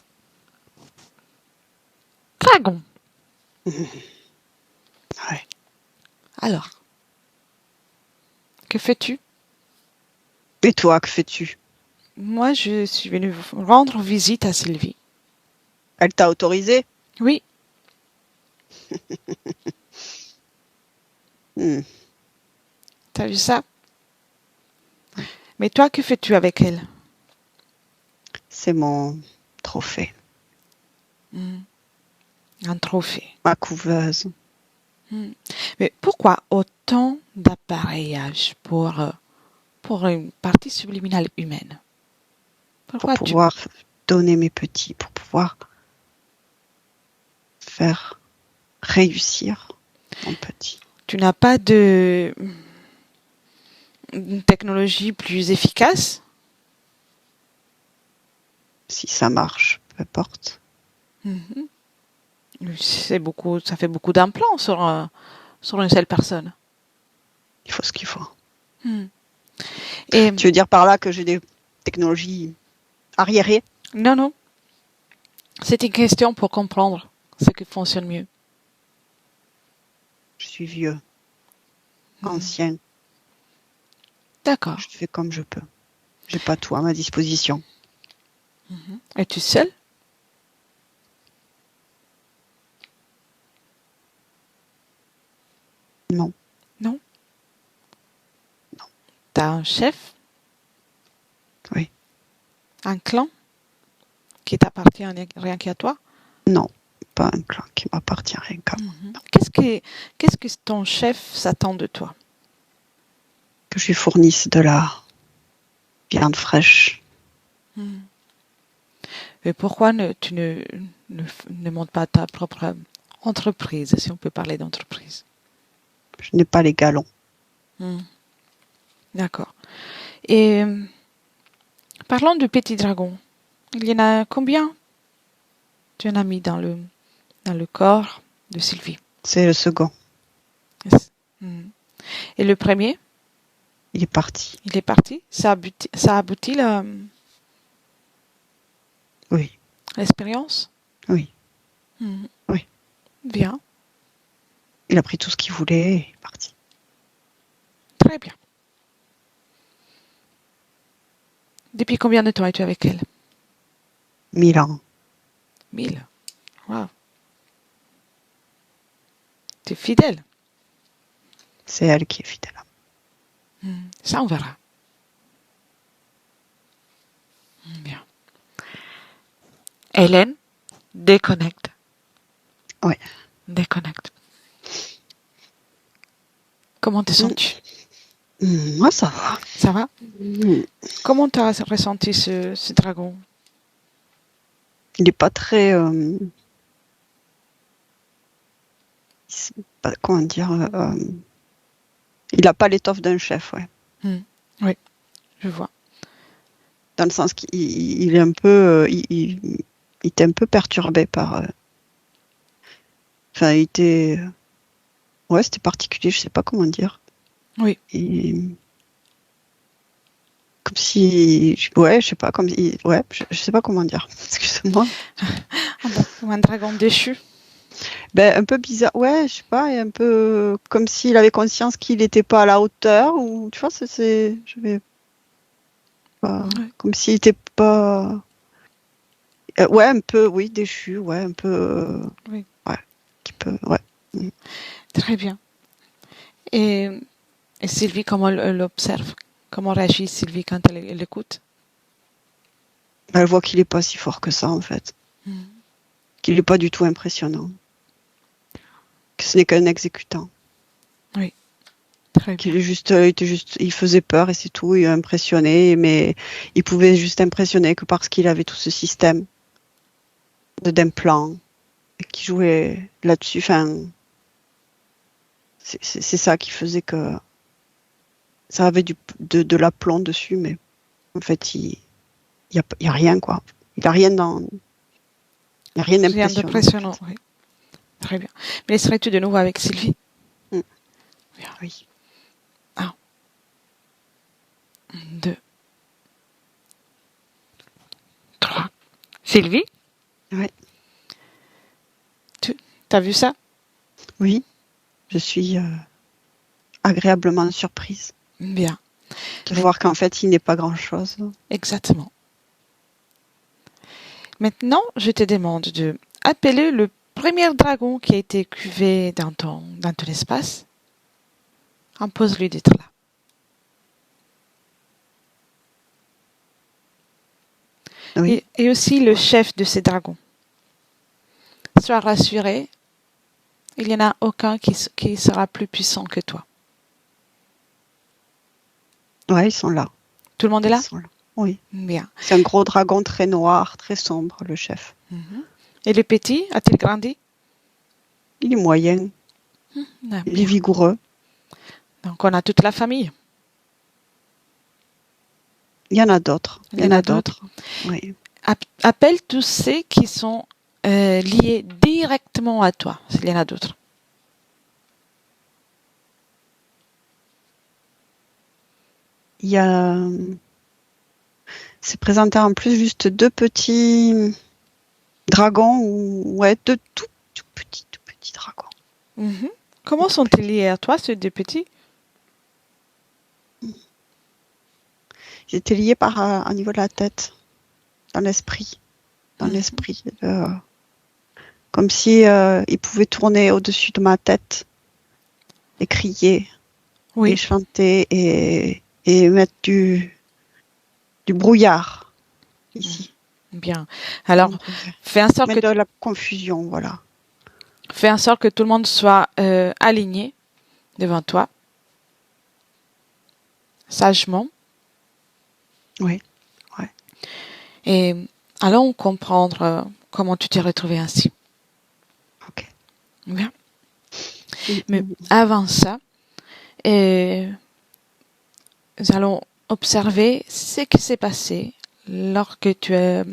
Dragon. Ouais. Alors, que fais-tu? Et toi, que fais-tu? Moi, je suis venue rendre visite à Sylvie. Elle t'a autorisé? Oui. Hmm. T'as vu ça? Mais toi, que fais-tu avec elle? C'est mon trophée, Un trophée. ma couveuse. Mais pourquoi autant d'appareillage pour une partie subliminale humaine? Pour Pourquoi tu... pouvoir donner mes petits, pour pouvoir faire réussir mon petit. Tu n'as pas de une technologie plus efficace? Si ça marche, peu importe. Mhm. Ça fait beaucoup d'implants sur une seule personne. Il faut ce qu'il faut. Et Tu veux dire par là que j'ai des technologies arriérées? non, non, c'est une question pour comprendre ce qui fonctionne mieux. Je suis vieux, ancien. D'accord. Je fais comme je peux. J'ai pas tout à ma disposition. Es-tu seule? Non. Non. T'as un chef? Oui. Un clan qui t'appartient rien qu'à toi? Non, pas un clan qui m'appartient rien qu'à moi. Qu'est-ce que ton chef s'attend de toi? Que je lui fournisse de la viande fraîche. Et pourquoi tu ne montes pas ta propre entreprise, si on peut parler d'entreprise? Je n'ai pas les galons. D'accord. Et parlons du petit dragon. Il y en a combien tu en as mis dans le corps de Sylvie? C'est le second. Et le premier? Il est parti. Il est parti? Ça aboutit Oui. l'expérience? Oui. Oui. Bien. Il a pris tout ce qu'il voulait et il est parti. Très bien. Depuis combien de temps es-tu avec elle? 1000 ans. 1000. Wow. Tu es fidèle. C'est elle qui est fidèle. Ça, on verra. Bien. Hélène, déconnecte. Oui. Déconnecte. Comment te sens-tu? Moi, ça va. Ça va? Comment tu as ressenti ce dragon? Il n'est pas très... comment dire... il n'a pas l'étoffe d'un chef, ouais. Oui, je vois. Dans le sens qu'il est un peu... il était un peu perturbé par... Enfin, il était... Ouais, c'était particulier, je sais pas comment dire. Oui. Comme si... Ouais, je sais pas, comme si... Ouais, je sais pas comment dire. Excuse-moi. Comme un dragon déchu. Ben, un peu bizarre, ouais, je sais pas, et un peu comme s'il avait conscience qu'il n'était pas à la hauteur, ou tu vois, je vais pas, comme s'il n'était pas, ouais, un peu, oui, déchu, ouais, un peu, Oui. ouais, qui peut, ouais. Très bien. Et Sylvie, comment elle observe? Comment réagit Sylvie quand elle écoute? Elle voit qu'il n'est pas si fort que ça, en fait, qu'il n'est pas du tout impressionnant, que ce n'est qu'un exécutant. Oui. Très bien. Il faisait peur et c'est tout, il a impressionné, mais il pouvait juste impressionner que parce qu'il avait tout ce système d'implants et qui jouait là-dessus. Enfin, c'est ça qui faisait que ça avait de l'aplomb dessus, mais en fait, il y a rien, quoi. Il n'y a rien d'impressionnant. Rien d'impressionnant, en fait. Oui. Très bien. Mais serais-tu de nouveau avec Sylvie? Oui. 1, 2, 3. Sylvie? Oui. T'as vu ça? Oui. Je suis agréablement surprise Bien. de voir qu'en fait, il n'est pas grand-chose. Exactement. Maintenant, je te demande de appeler le premier dragon qui a été cuvé dans ton espace, impose-lui d'être là. Oui. Et aussi le chef de ces dragons. Sois rassuré, il n'y en a aucun qui sera plus puissant que toi. Ouais, ils sont là. Tout le monde est là? Ils sont là. Oui. Bien. C'est un gros dragon très noir, très sombre, le chef. Et le petit, a-t-il grandi? Il est moyen, Ah, il est bien. vigoureux. Donc on a toute la famille. Il y en a d'autres. Il y en a d'autres. Oui. Appelle tous ceux qui sont liés directement à toi, s'il y en a d'autres. Il y a... C'est présenté en plus juste 2 petits dragons, ou ouais, 2 tout petits dragons. Mhm. Comment sont-ils liés à toi, ces deux petits? Ils étaient liés par au niveau de la tête, dans l'esprit. Dans l'esprit. Comme si ils pouvaient tourner au-dessus de ma tête et crier, Oui. et chanter et mettre du brouillard ici. Bien. Alors, fais en sorte Mettre que de la confusion, voilà. fais en sorte que tout le monde soit aligné devant toi, sagement. Oui. Et allons comprendre comment tu t'es retrouvé ainsi. Ok. Bien. Mais avant ça, nous allons observer ce qui s'est passé lorsque tu as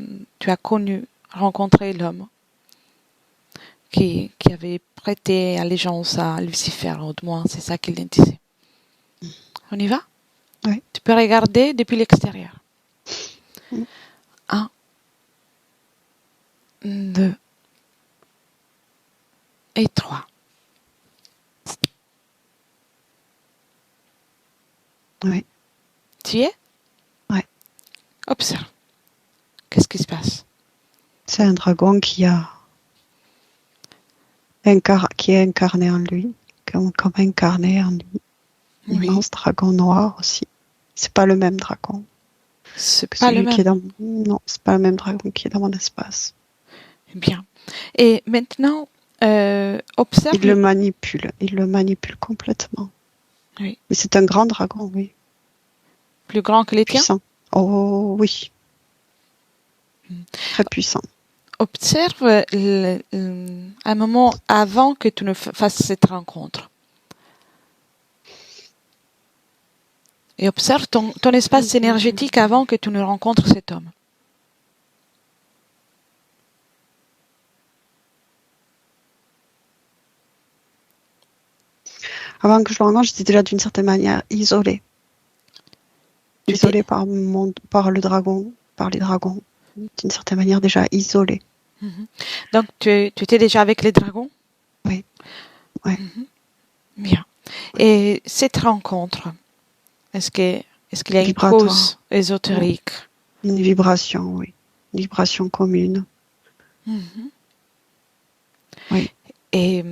rencontré l'homme qui avait prêté allégeance à Lucifer, au moins c'est ça qu'il disait. On y va? Oui. Tu peux regarder depuis l'extérieur. 1, 2 et 3. Oui. Tu y es? Ouais. Observe. Qu'est-ce qui se passe? C'est un dragon qui est incarné en lui, comme incarné en lui. Oui. Immense dragon noir aussi. C'est pas le même dragon. C'est que pas le celui même. qui est dans... Non, c'est pas le même dragon qui est dans mon espace. Bien. Et maintenant, observe. Il le manipule complètement. Oui. Mais c'est un grand dragon, oui. Plus grand que les tiens? Puissant. Oh oui. Très puissant. Observe un moment avant que tu ne fasses cette rencontre. Et observe ton espace énergétique avant que tu ne rencontres cet homme. Avant que je le rencontre, j'étais déjà d'une certaine manière isolée. Isolée par le dragon, par les dragons. D'une certaine manière déjà isolée. Donc tu étais déjà avec les dragons? Oui. Ouais. Bien. Et cette rencontre, est-ce qu'il y a une Vibratoire. cause ésotérique? Une vibration, oui. Une vibration commune. Oui. Et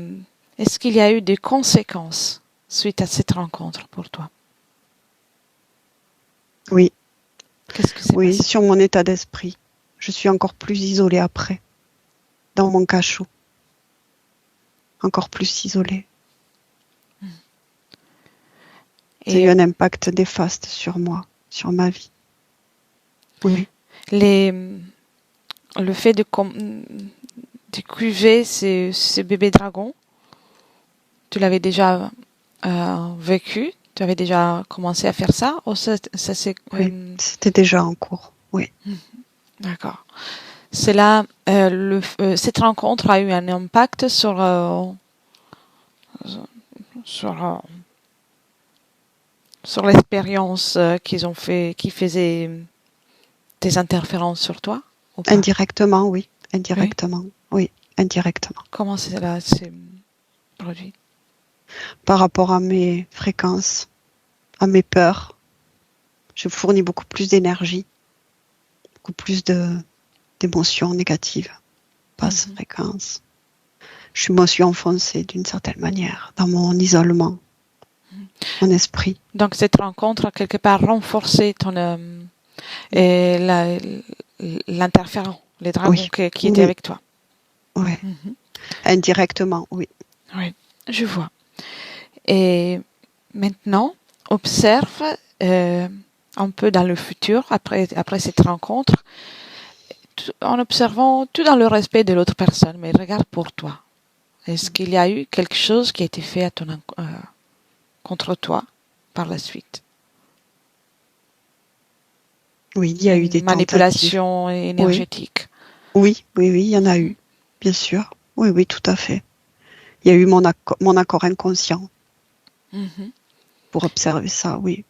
est-ce qu'il y a eu des conséquences suite à cette rencontre pour toi? Oui. Qu'est-ce que c'est Oui, passé? sur mon état d'esprit. Je suis encore plus isolée après. Dans mon cachot. Encore plus isolée. Ça a eu un impact néfaste sur moi, sur ma vie. Oui. Le fait de cuver ces bébés dragons, tu l'avais déjà vécu? Tu avais déjà commencé à faire ça? Ou ça c'est, Oui, c'était déjà en cours, oui. D'accord. C'est là, cette rencontre a eu un impact sur l'expérience qu'ils ont fait, qui faisait des interférences sur toi? Ou pas? Indirectement, oui. Indirectement, oui. Indirectement. Comment cela s'est produit? Par rapport à mes fréquences, à mes peurs, je fournis beaucoup plus d'énergie, beaucoup plus d'émotions négatives, basse fréquence. je me suis enfoncée d'une certaine manière dans mon isolement, mon esprit. Donc cette rencontre a quelque part renforcé ton et l'interférent, les dragons Oui. qui étaient Oui. avec toi. Oui. Mhm. Indirectement, oui. Oui, je vois. Et maintenant, observe un peu dans le futur, après cette rencontre, en observant tout dans le respect de l'autre personne, mais regarde pour toi. Est-ce qu'il y a eu quelque chose qui a été fait contre toi par la suite? Oui, il y a eu des manipulation énergétique. Oui, il y en a eu, bien sûr. Oui, oui, tout à fait. Il y a eu mon accord inconscient Mhm. pour observer ça, oui.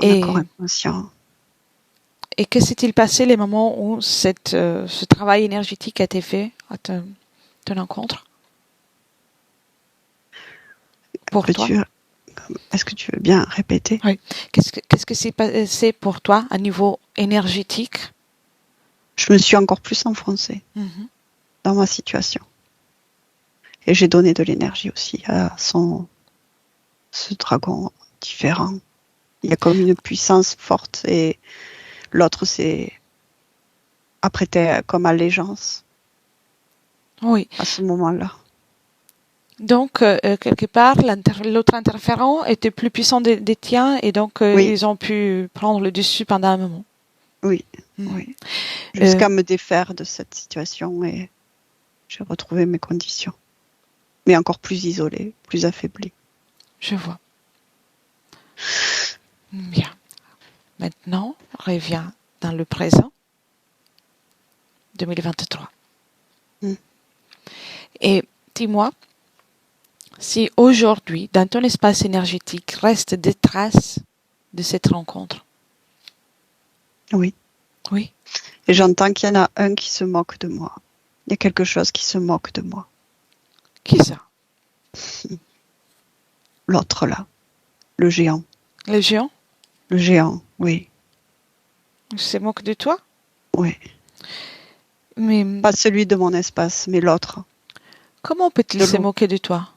Mon accord inconscient. Et que s'est-il passé les moments où ce travail énergétique a été fait à ton encontre? Pour toi? Est-ce que tu veux bien répéter? Oui. Qu'est-ce que s'est passé pour toi à niveau énergétique? Je me suis encore plus enfoncée dans ma situation. Et j'ai donné de l'énergie aussi à ce dragon différent. Il y a comme une puissance forte et l'autre s'est apprêté comme allégeance. Oui. À ce moment-là. Donc, quelque part, l'autre interférent était plus puissant des tiens et donc Oui. ils ont pu prendre le dessus pendant un moment. Oui, oui. Jusqu'à me défaire de cette situation et j'ai retrouvé mes conditions. Mais encore plus isolée, plus affaiblie. Je vois. Bien. Maintenant, reviens dans le présent, 2023. Et dis-moi, si aujourd'hui, dans ton espace énergétique, restent des traces de cette rencontre. Oui. Oui. Et j'entends qu'il y en a un qui se moque de moi. Il y a quelque chose qui se moque de moi. Qui ça? L'autre là. Le géant. Le géant? Le géant, oui. Il se moque de toi? Oui. Mais pas celui de mon espace, mais l'autre. Comment peut-il se moquer de toi?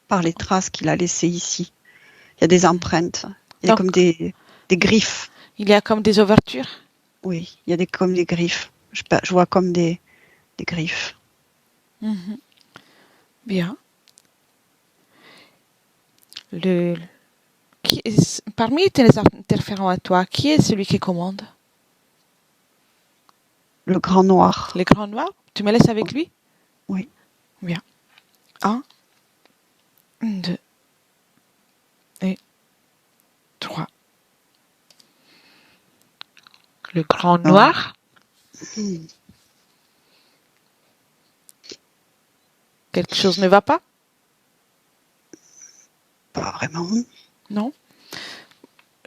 Par les traces qu'il a laissées ici. Il y a des empreintes. Il y a Donc, comme des griffes. Il y a comme des ouvertures? Oui, il y a comme des griffes. Je vois comme des griffes. Mm-hmm. Bien. Parmi tes interférents à toi, qui est celui qui commande? Le grand noir. Le grand noir? Tu me laisses avec lui? Oui. Bien. 1, 2 et 3. Le grand noir? Quelque chose ne va pas? Pas vraiment. Non.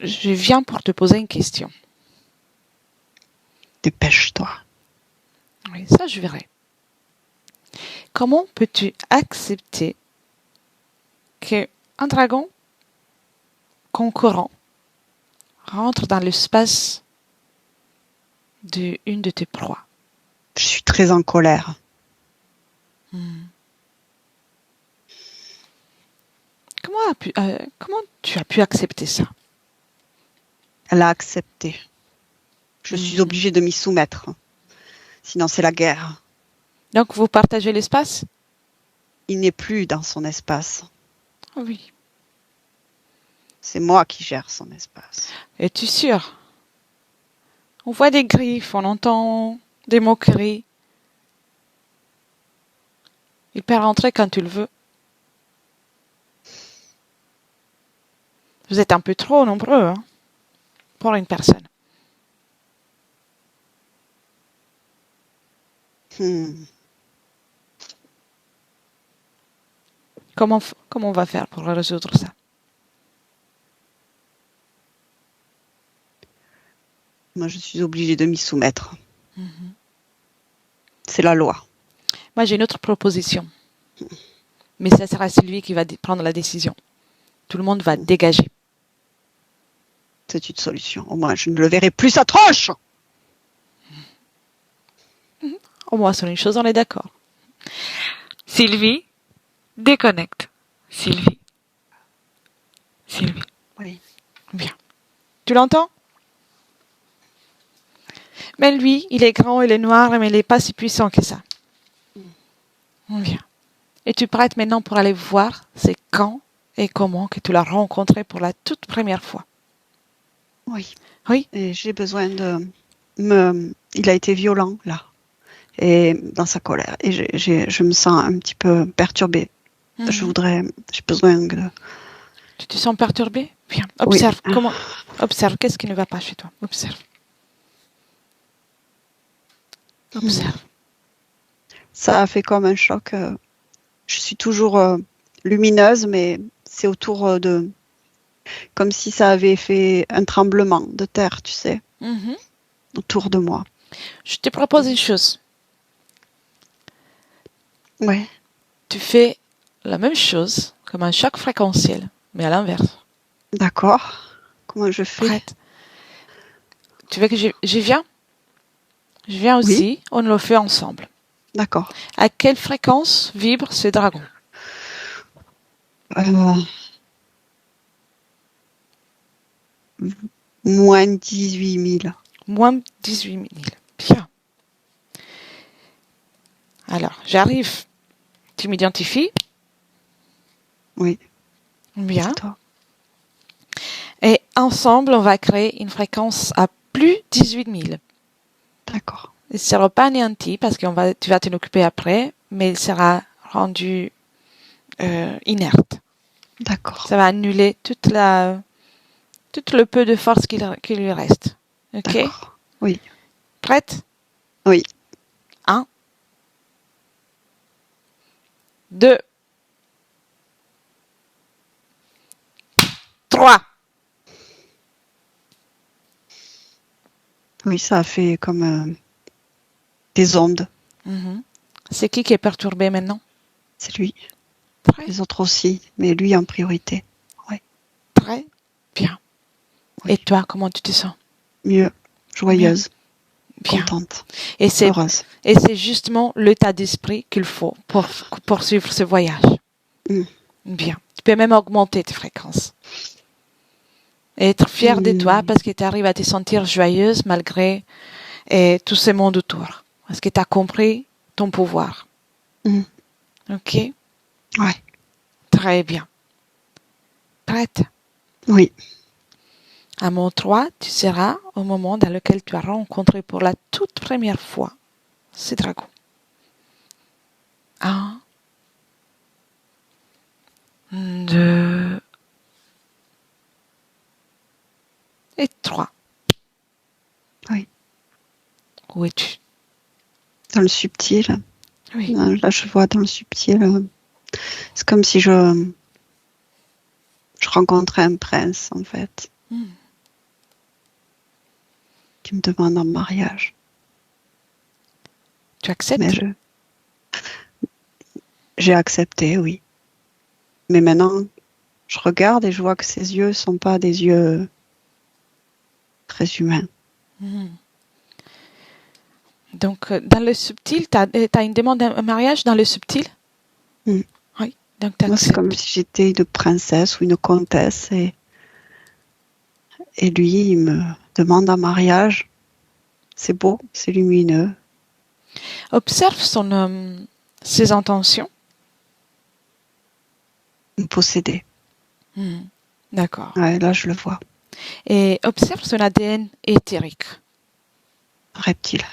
Je viens pour te poser une question. Dépêche-toi. Oui, ça je verrai. Comment peux-tu accepter qu'un dragon concurrent rentre dans l'espace d'une de tes proies? Je suis très en colère. Comment tu as pu accepter ça? Elle a accepté. Je suis obligée de m'y soumettre. Sinon, c'est la guerre. Donc, vous partagez l'espace? Il n'est plus dans son espace. Oui. C'est moi qui gère son espace. Es-tu sûr? On voit des griffes, on entend des moqueries. Il peut rentrer quand tu le veux. Vous êtes un peu trop nombreux, hein, pour une personne. Comment on va faire pour résoudre ça? Moi, je suis obligée de m'y soumettre. C'est la loi. Moi, j'ai une autre proposition. Mais ça sera Sylvie qui va prendre la décision. Tout le monde va dégager. C'est une solution. Au moins, je ne le verrai plus sa tronche. Au moins, sur une chose, on est d'accord. Sylvie, déconnecte. Sylvie. Oui. Bien. Tu l'entends? Mais lui, il est grand, il est noir, mais il n'est pas si puissant que ça. Bien. Et tu prêtes maintenant pour aller voir c'est quand et comment que tu l'as rencontré pour la toute première fois. Oui. Oui. Et j'ai besoin de il a été violent là, et dans sa colère, et je me sens un petit peu perturbée. J'ai besoin de. Tu te sens perturbé? Bien. Oui. Observe. Comment? Observe. Qu'est-ce qui ne va pas chez toi? Observe. Observe. Ça a fait comme un choc. Je suis toujours lumineuse, mais c'est autour de. Comme si ça avait fait un tremblement de terre, tu sais, autour de moi. Je te propose une chose. Ouais. Tu fais la même chose comme un choc fréquentiel, mais à l'inverse. D'accord. Comment je fais? Prête. Tu veux que je viens? Je viens aussi. On le fait ensemble. D'accord. À quelle fréquence vibre ce dragon? Moins 18 000. Moins 18 000. Bien. Alors, j'arrive. Tu m'identifies? Oui. Bien. C'est toi. Et ensemble, on va créer une fréquence à plus 18 000. D'accord. Il ne sera pas anéanti parce que tu vas t'en occuper après, mais il sera rendu inerte. D'accord. Ça va annuler tout le peu de force qui lui reste. Ok? D'accord. Oui. Prête? Oui. 1, 2, 3. Oui, ça a fait comme des ondes. C'est qui est perturbé maintenant? C'est lui. Très, Les autres aussi, mais lui en priorité. Oui. très bien. Oui. Et toi, comment tu te sens? Mieux. Joyeuse. Bien. Contente. Et c'est Heureuse. justement l'état d'esprit qu'il faut pour poursuivre ce voyage. Bien. Tu peux même augmenter tes fréquences. Et être fier de toi parce que tu arrives à te sentir joyeuse malgré tout ce monde autour. Parce que tu as compris ton pouvoir. Ok? Ouais. Très bien. Prête? Oui. À mon 3, tu seras au moment dans lequel tu as rencontré pour la toute première fois ce dragon. 1, 2 et 3. Oui. Où es-tu? Dans le subtil. Oui. Là, je vois dans le subtil. C'est comme si je rencontrais un prince, en fait. Qui me demande en mariage. Tu acceptes? Mais j'ai accepté, oui. Mais maintenant, je regarde et je vois que ses yeux sont pas des yeux très humains. Donc, dans le subtil, tu as une demande en mariage dans le subtil? Oui. Donc, Moi, c'est comme si j'étais une princesse ou une comtesse et lui, il me demande en mariage. C'est beau, c'est lumineux. Observe ses intentions. Me posséder. D'accord. Ouais, là, je le vois. Et observe son ADN éthérique. Reptile.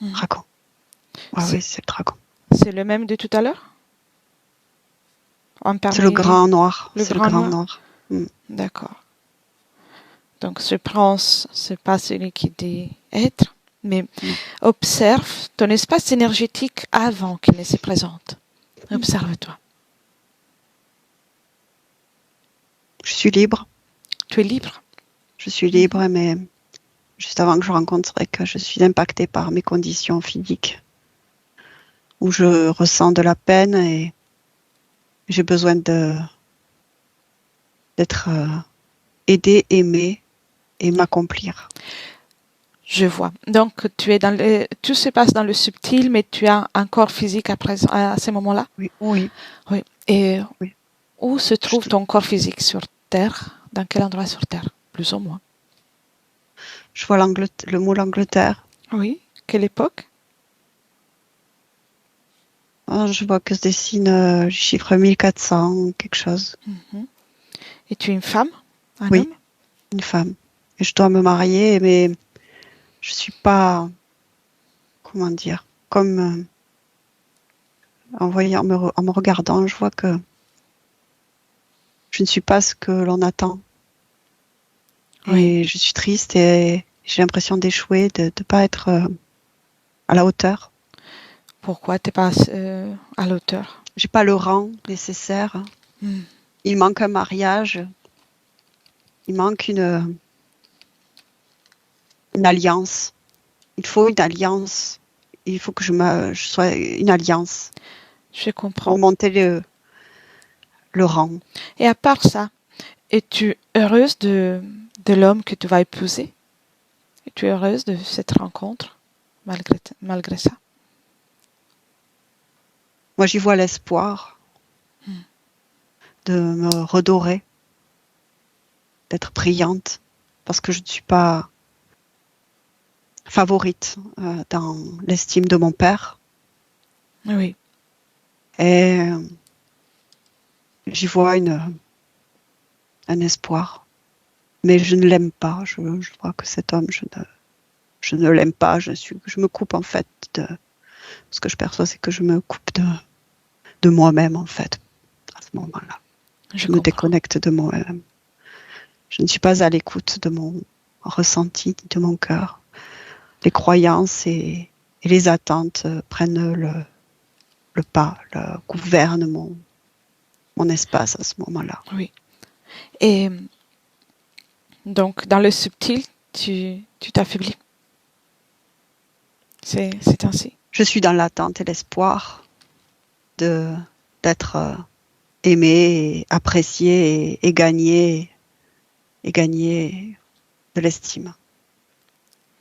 Dragon. Oui, c'est le dragon. C'est le même de tout à l'heure? C'est le grand noir. Le grand noir. D'accord. Donc, ce prince, c'est pas celui qui dit être, mais observe ton espace énergétique avant qu'il ne se présente. Observe-toi. Je suis libre. Tu es libre. Je suis libre, mais juste avant que je rencontre, c'est que je suis impactée par mes conditions physiques, où je ressens de la peine et j'ai besoin d'être aidée, aimée et m'accomplir. Je vois. Donc, tu es tout se passe dans le subtil, mais tu as un corps physique à ce moment-là? Oui, oui, Oui. Et oui. où se trouve ton corps physique sur Terre? Dans quel endroit sur Terre? Plus ou moins. Je vois le mot l'Angleterre. Oui. Quelle époque? Je vois que se dessine le chiffre 1400, quelque chose. Mhm. Et tu es une femme? Un Oui, homme? une femme. Et je dois me marier, mais je suis pas, comment dire, comme en me regardant, je vois que je ne suis pas ce que l'on attend. Oui. Et je suis triste et j'ai l'impression d'échouer, de ne pas être à la hauteur. Pourquoi t'es pas à l'auteur? J'ai pas le rang nécessaire. Hmm. Il manque un mariage. Il manque une alliance. Il faut une alliance. Il faut que je sois une alliance Je pour comprends. monter le rang. Et à part ça, es-tu heureuse de l'homme que tu vas épouser? Es-tu heureuse de cette rencontre, malgré ça? Moi, j'y vois l'espoir de me redorer, d'être brillante, parce que je ne suis pas favorite dans l'estime de mon père. Oui. Et j'y vois un espoir. Mais je ne l'aime pas. Je vois que cet homme, je ne l'aime pas. Je me coupe en fait de ce que je perçois, c'est que je me coupe de moi-même en fait à ce moment-là. Je me comprends. déconnecte de moi-même. Je ne suis pas à l'écoute de mon ressenti, de mon cœur. Les croyances et les attentes prennent le pas, gouvernent mon espace à ce moment-là. Oui. Et donc, dans le subtil, tu t'affaiblis. C'est ainsi. Je suis dans l'attente et l'espoir d'être aimé, et apprécié et gagner de l'estime.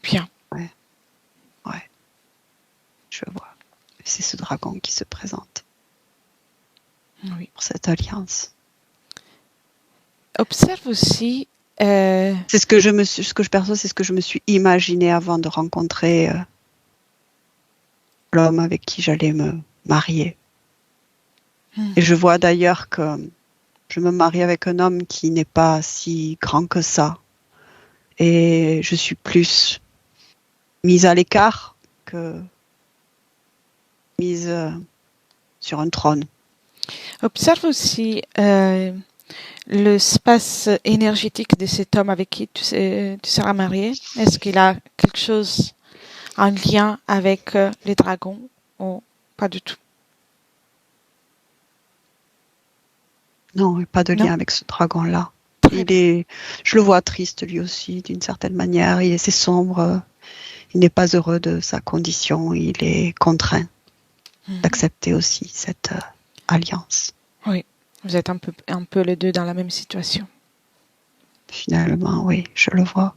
Bien. Ouais, je vois. C'est ce dragon qui se présente Oui. pour cette alliance. Observe aussi. C'est ce que je perçois, c'est ce que je me suis imaginé avant de rencontrer l'homme avec qui j'allais me marier. Et je vois d'ailleurs que je me marie avec un homme qui n'est pas si grand que ça. Et je suis plus mise à l'écart que mise sur un trône. Observe aussi l'espace énergétique de cet homme avec qui tu seras marié. Est-ce qu'il a quelque chose, un lien avec les dragons ou pas du tout? Non, pas de lien Non. avec ce dragon-là. Très bien. Je le vois triste lui aussi, d'une certaine manière. C'est sombre. Il n'est pas heureux de sa condition. Il est contraint d'accepter aussi cette alliance. Oui, vous êtes un peu les deux dans la même situation. Finalement, oui, je le vois.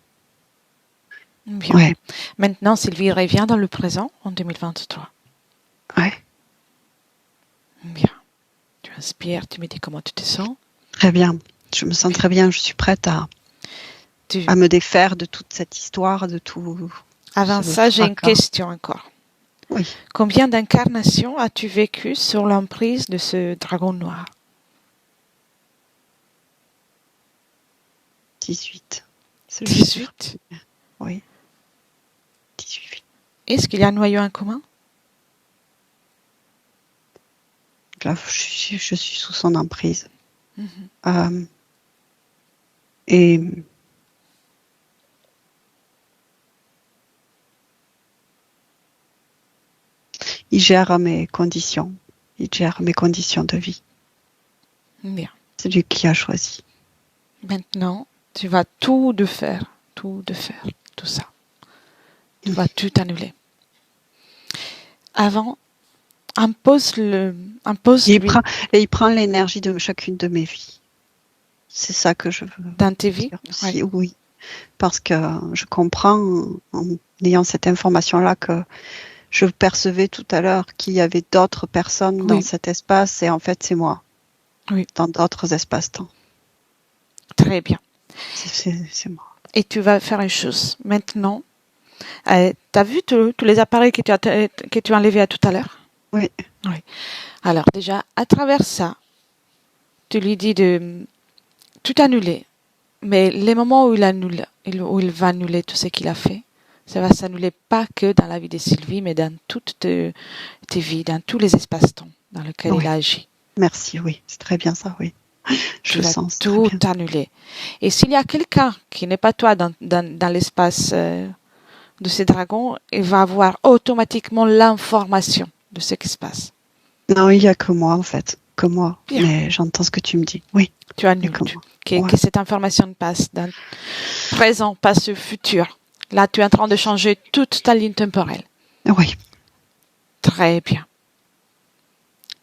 Bien. Ouais. Maintenant, Sylvie revient dans le présent en 2023. Ouais. Bien. Tu inspires, tu me dis comment tu te sens. Très bien. Je me sens très bien. Je suis prête à me défaire de toute cette histoire, de tout. Avant ça, j'ai une question encore. Oui. Combien d'incarnations as-tu vécu sur l'emprise de ce dragon noir? 18. 18? Oui. 18. Est-ce qu'il y a un noyau en commun? Là, je suis sous son emprise. Mm-hmm. Et il gère mes conditions. Il gère mes conditions de vie. Bien. C'est lui qui a choisi. Maintenant, tu vas tout faire, tout ça. Tu vas tout annuler. Avant, il prend l'énergie de chacune de mes vies. C'est ça que je veux dans tes vies dire aussi. Oui. parce que je comprends en ayant cette information-là que je percevais tout à l'heure qu'il y avait d'autres personnes dans Oui. cet espace et en fait c'est moi, Oui. dans d'autres espaces-temps. Très bien. C'est moi. Et tu vas faire une chose. Maintenant, tu as vu tous les appareils que tu as enlevés à tout à l'heure? Oui. Oui. Alors déjà, à travers ça, tu lui dis de tout annuler. Mais les moments où il annule, où il va annuler tout ce qu'il a fait, ça va s'annuler pas que dans la vie de Sylvie, mais dans toutes tes vies, dans tous les espaces-temps dans lesquels Oui. il a agi. Merci, oui. C'est très bien ça, oui. Je Tu le vas sens très tout bien. annuler. Et s'il y a quelqu'un qui n'est pas toi dans l'espace de ces dragons, il va avoir automatiquement l'information de ce qui se passe. Non, il n'y a que moi en fait. Que moi. Bien. Mais j'entends ce que tu me dis. Oui. Tu annules. Que moi. Que cette information passe dans présent, passé, futur. Là, tu es en train de changer toute ta ligne temporelle. Oui. Très bien.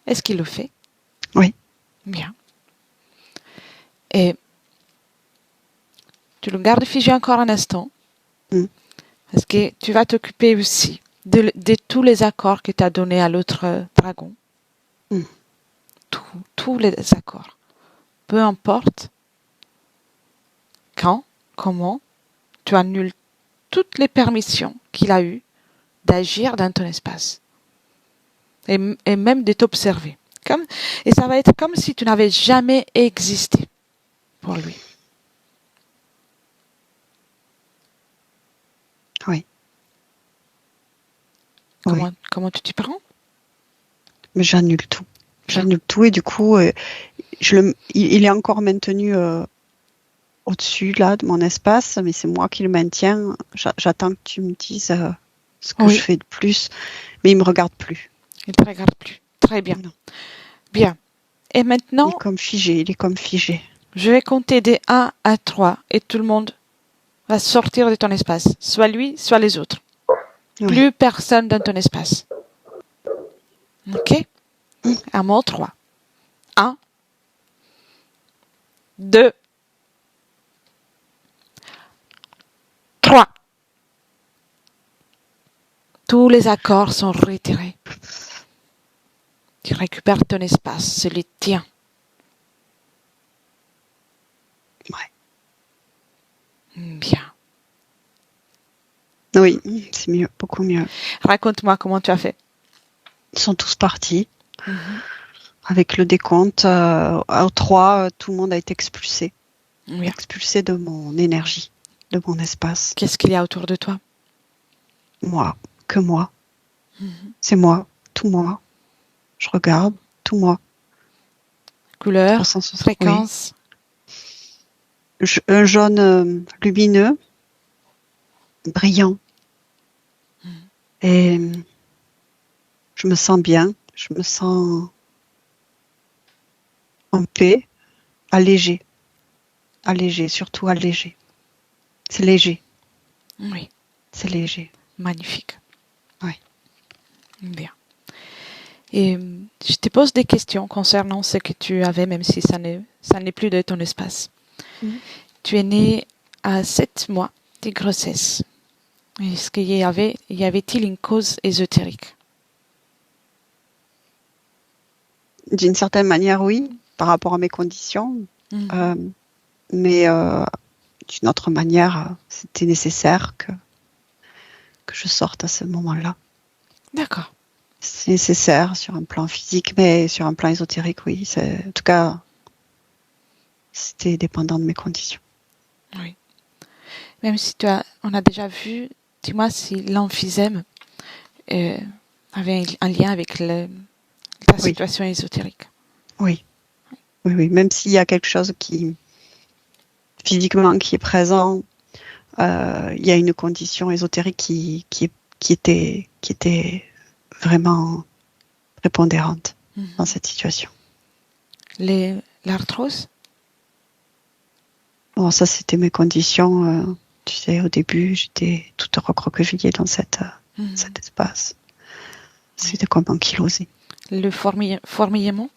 Est-ce qu'il le fait? Oui. Bien. Et tu le gardes figé encore un instant. Parce que tu vas t'occuper aussi de tous les accords que tu as donnés à l'autre dragon. Tous les accords. Peu importe quand, comment, tu annules toutes les permissions qu'il a eues d'agir dans ton espace. Et même de t'observer. Et ça va être comme si tu n'avais jamais existé pour lui. Oui. Comment tu t'y prends? Mais j'annule tout. J'annule tout et du coup, il est encore maintenu au-dessus là de mon espace, mais c'est moi qui le maintiens. J'attends que tu me dises ce que je fais de plus, mais il me regarde plus. Il ne te regarde plus. Très bien. Non. Bien. Et maintenant, il est comme figé. Je vais compter de 1 à 3 et tout le monde va sortir de ton espace. Soit lui, soit les autres. Oui. Plus personne dans ton espace. Ok? À mon 3. 1, 2, 3. Tous les accords sont retirés. Tu récupères ton espace, c'est le tien. Ouais. Bien. Oui, c'est mieux, beaucoup mieux. Raconte-moi comment tu as fait. Ils sont tous partis. Avec le décompte, à 3, tout le monde a été expulsé. Oui. Expulsé de mon énergie, de mon espace. Qu'est-ce qu'il y a autour de toi? Moi, que moi. C'est moi, tout moi. Je regarde, tout moi. Couleur, fréquence. Oui. Un jaune lumineux, brillant. Et je me sens bien, je me sens en paix, allégé. Allégé, surtout allégé. C'est léger. Oui. C'est léger. Magnifique. Oui. Bien. Et je te pose des questions concernant ce que tu avais, même si ça n'est plus de ton espace. Tu es né à 7 mois de grossesse. Est-ce qu'il y avait-il une cause ésotérique? D'une certaine manière, oui, par rapport à mes conditions. Mais d'une autre manière, c'était nécessaire que je sorte à ce moment-là. D'accord. C'est nécessaire sur un plan physique, mais sur un plan ésotérique, oui. En tout cas, c'était dépendant de mes conditions. Oui. Même si on a déjà vu, dis-moi si l'emphysème avait un lien avec ta situation ésotérique. Oui. Oui. Même s'il y a quelque chose physiquement qui est présent, il y a une condition ésotérique qui était vraiment prépondérante dans cette situation. L'arthrose? Bon, ça, c'était mes conditions. Tu sais, au début, j'étais toute recroquevillée dans cet espace. C'était comme ankylosé. Le fourmillement?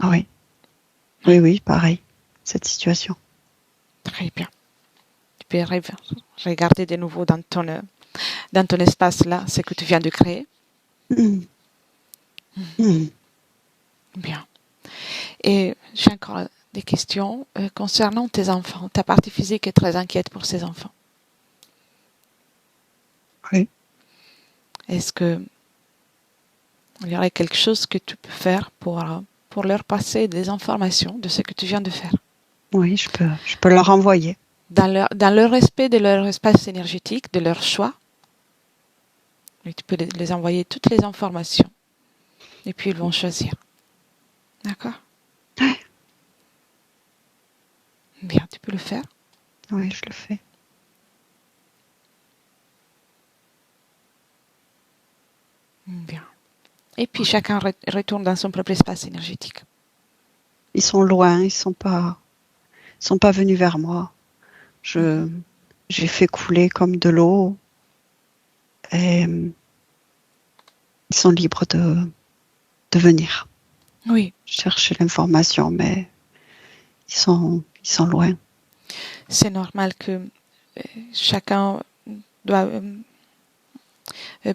Ah oui. Oui, pareil. Cette situation. Très bien. Tu peux regarder de nouveau dans ton espace là, ce que tu viens de créer. Bien. Et j'ai encore des questions concernant tes enfants. Ta partie physique est très inquiète pour ces enfants. Oui. Est-ce que il y aurait quelque chose que tu peux faire pour leur passer des informations de ce que tu viens de faire? Oui, je peux leur envoyer. Dans le respect de leur espace énergétique, de leur choix, et tu peux les envoyer toutes les informations. Et puis ils vont choisir. D'accord? Ouais. Bien, tu peux le faire. Oui, je le fais. Bien. Et puis chacun retourne dans son propre espace énergétique. Ils sont loin, ils sont pas venus vers moi. J'ai fait couler comme de l'eau et ils sont libres de venir. Oui. Chercher l'information, mais ils sont loin. C'est normal que chacun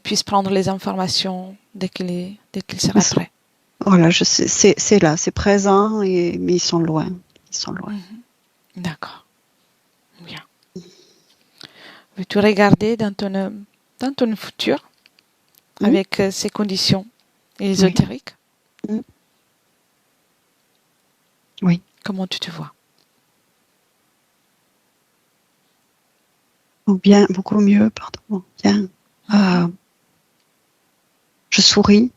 puisse prendre les informations dès qu'il sera prêt. Voilà, je sais, c'est là, c'est présent, mais ils sont loin. Ils sont loin. D'accord. Bien. Veux-tu regarder dans ton futur avec ces conditions ésotériques? Oui. Comment tu te vois? Bien, beaucoup mieux, pardon. Bien. Je souris.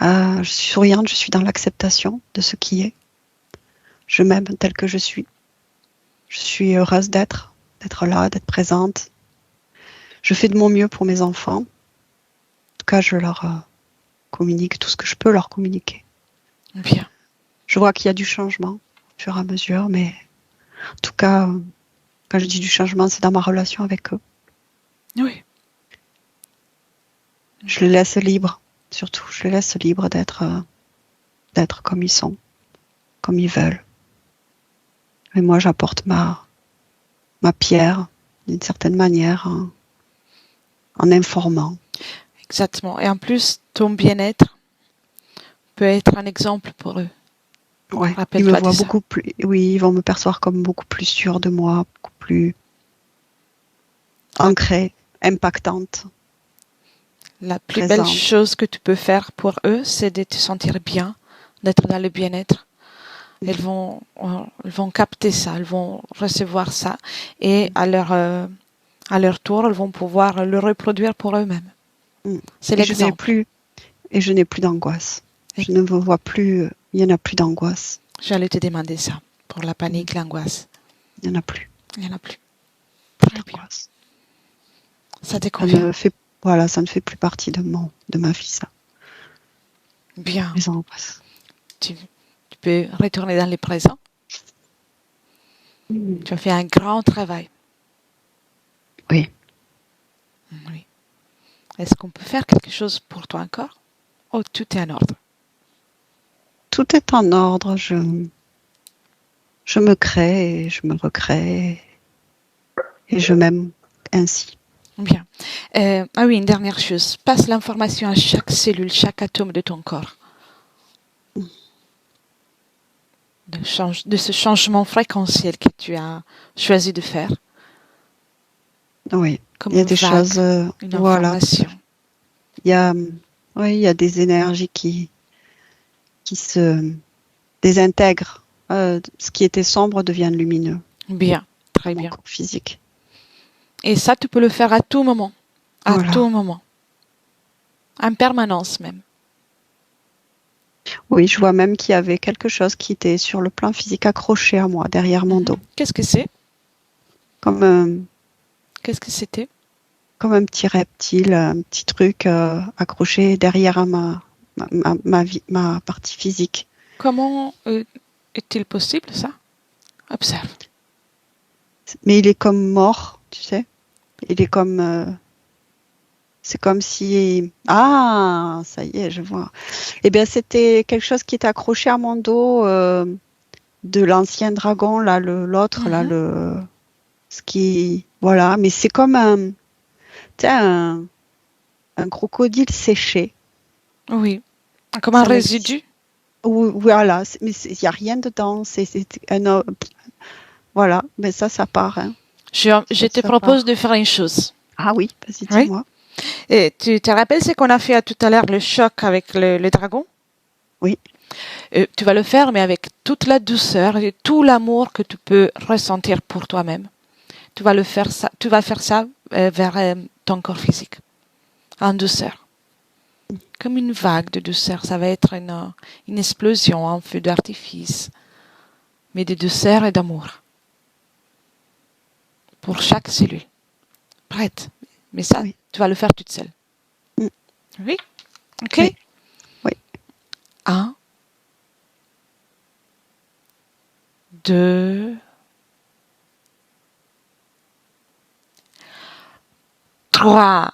Je suis souriante, je suis dans l'acceptation de ce qui est. Je m'aime tel que je suis. Je suis heureuse d'être là, d'être présente. Je fais de mon mieux pour mes enfants. En tout cas, je leur communique tout ce que je peux leur communiquer. Bien. Je vois qu'il y a du changement au fur et à mesure, mais en tout cas, quand je dis du changement, c'est dans ma relation avec eux. Oui. Je les laisse libres, surtout. Je les laisse libres d'être comme ils sont, comme ils veulent. Et moi, j'apporte ma pierre, d'une certaine manière, en informant. Exactement. Et en plus, ton bien-être peut être un exemple pour eux. Ouais. Ils me voient beaucoup plus. Oui, ils vont me percevoir comme beaucoup plus sûre de moi, beaucoup plus ancrée, impactante. La plus belle chose que tu peux faire pour eux, c'est de te sentir bien, d'être dans le bien-être. Elles vont capter ça, elles vont recevoir ça, et à leur tour, elles vont pouvoir le reproduire pour eux-mêmes. C'est l'exemple. Et je n'ai plus d'angoisse. Je ne me vois plus. Il n'y en a plus d'angoisse. J'allais te demander ça pour la panique, l'angoisse. Il n'y en a plus. Il n'y en a plus. Très bien. Ça te convient. Ça ne fait plus partie de ma vie, ça. Bien. Les angoisses. Tu peux retourner dans le présent. Tu as fait un grand travail. Oui. Oui. Est-ce qu'on peut faire quelque chose pour toi encore? Oh, tout est en ordre. Tout est en ordre. Je me crée et je me recrée. Et je m'aime ainsi. Bien. Oui, une dernière chose. Passe l'information à chaque cellule, chaque atome de ton corps. De ce changement fréquentiel que tu as choisi de faire. Oui. Comme il y a des choses. Une information. Il y a des énergies qui se désintègrent. Ce qui était sombre devient lumineux. Bien, très bien. Corps physique. Et ça, tu peux le faire à tout moment. À tout moment. En permanence même. Oui, je vois même qu'il y avait quelque chose qui était sur le plan physique accroché à moi, derrière mon dos. Qu'est-ce que c'est? Qu'est-ce que c'était? Comme un petit reptile, un petit truc accroché derrière ma partie physique. Comment est-il possible, ça? Observe. Mais il est comme mort, tu sais. Il est comme... c'est comme si... Ah, ça y est, je vois. Eh bien, c'était quelque chose qui était accroché à mon dos de l'ancien dragon, là, l'autre, là, ce qui, voilà, mais c'est comme tu sais, un crocodile séché. Oui. Comme un Ça n'existe. résidu. Voilà, mais il n'y a rien dedans. Voilà, mais ça part. Hein. Je te Ça propose part. de faire une chose. Ah oui, vas-y, Oui. dis-moi. Et tu te rappelles ce qu'on a fait tout à l'heure, le choc avec le dragon? Oui, Tu vas le faire, mais avec toute la douceur et tout l'amour que tu peux ressentir pour toi-même. Tu vas faire ça vers ton corps physique, en douceur. Comme une vague de douceur. Ça va être une explosion, un feu d'artifice, mais de douceur et d'amour. Pour chaque cellule. Prête. Mais ça, oui. tu vas le faire toute seule. Mm. Oui? Ok? Oui. Oui. 1, 2, 3.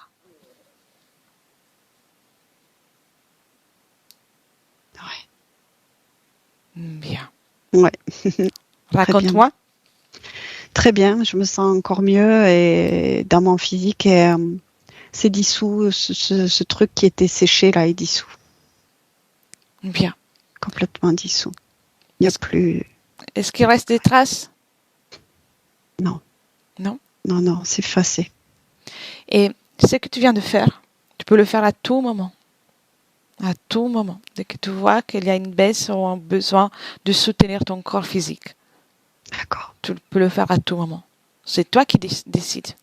Ouais. Bien. Ouais. Raconte-moi. Très bien, je me sens encore mieux et dans mon physique et c'est dissous, ce truc qui était séché là est dissous, Bien. complètement dissous. Il n'y a plus. Est-ce qu'il reste des traces? Non. Non. Non, c'est effacé. Et ce que tu viens de faire, tu peux le faire à tout moment. À tout moment. Dès que tu vois qu'il y a une baisse ou un besoin de soutenir ton corps physique, D'accord. tu peux le faire à tout moment. C'est toi qui décides.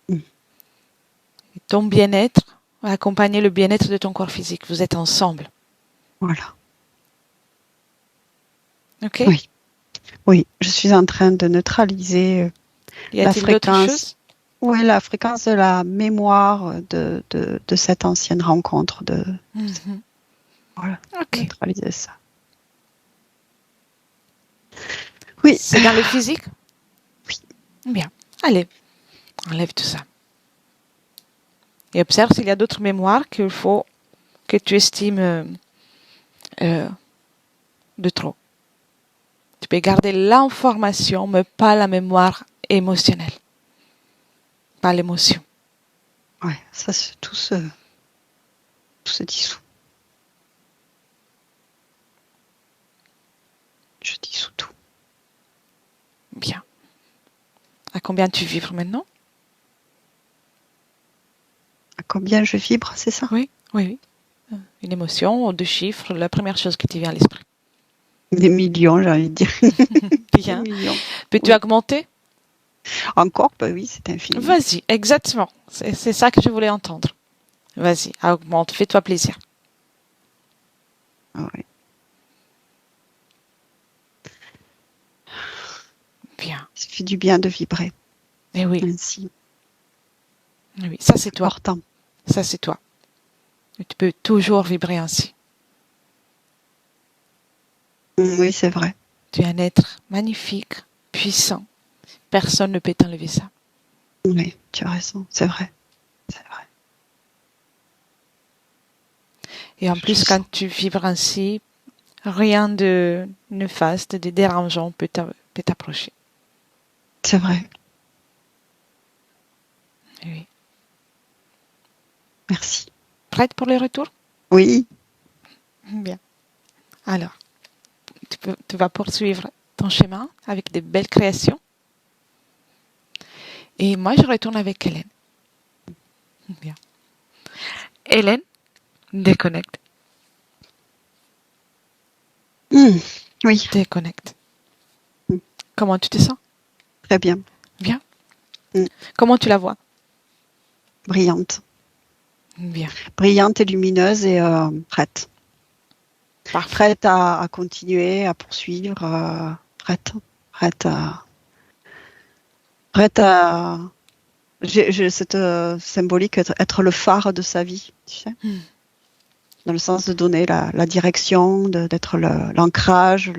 Mm. Et ton bien-être va accompagner le bien-être de ton corps physique. Vous êtes ensemble. Voilà. Ok? Oui. Oui, je suis en train de neutraliser Y la a-t-il d'autres fréquence. choses? Oui, la fréquence de la mémoire de cette ancienne rencontre. Mhm. Voilà, Ok. neutraliser ça. Oui. C'est dans le physique? Oui. Bien. Allez, enlève tout ça. Et observe s'il y a d'autres mémoires qu'il faut que tu estimes de trop. Tu peux garder l'information, mais pas la mémoire émotionnelle. Pas l'émotion. Ouais, ça, tout se dissout. Je dissous tout. Bien. À combien tu vibres maintenant? À combien je vibre, c'est ça? Oui, oui, oui. Une émotion ou deux chiffres, la première chose qui te vient à l'esprit. Des millions, j'ai envie de dire. Des Bien. millions. Peux-tu Oui. augmenter? Encore? Bah oui, c'est infini. Vas-y, exactement. C'est ça que je voulais entendre. Vas-y, augmente, fais-toi plaisir. Ah ouais. Bien. Ça fait du bien de vibrer Et oui, ainsi. oui, ça c'est toi. Important. Ça c'est toi. Et tu peux toujours vibrer ainsi. Oui, c'est vrai. Tu es un être magnifique, puissant. Personne ne peut t'enlever ça. Oui, tu as raison. C'est vrai. C'est vrai. Et en Je plus, sens. quand tu vibres ainsi, rien de néfaste, de dérangeant peut t'approcher. C'est vrai. Oui. Merci. Prête pour le retour? Oui. Bien. Alors, tu vas poursuivre ton chemin avec de belles créations. Et moi, je retourne avec Hélène. Bien. Hélène, déconnecte. Oui. Déconnecte. Mm. Comment tu te sens? Très bien. Bien. Mm. Comment tu la vois? Brillante. Bien. Brillante et lumineuse et prête. Parfait. Prête à continuer, à poursuivre. Prête. Prête à. J'ai cette symbolique, être le phare de sa vie, tu sais. Dans le sens de donner la direction, d'être l'ancrage,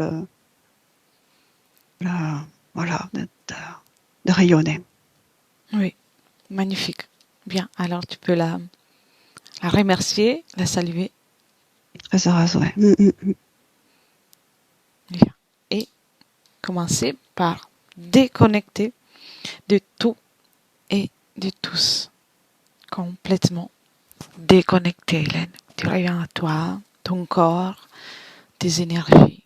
voilà, de rayonner. Oui. Magnifique. Bien. Alors, tu peux la remercier, la saluer. Très heureuse, ouais. Bien. Et commencez par déconnecter de tout et de tous. Complètement déconnecté, Hélène. Tu reviens à toi, ton corps, tes énergies.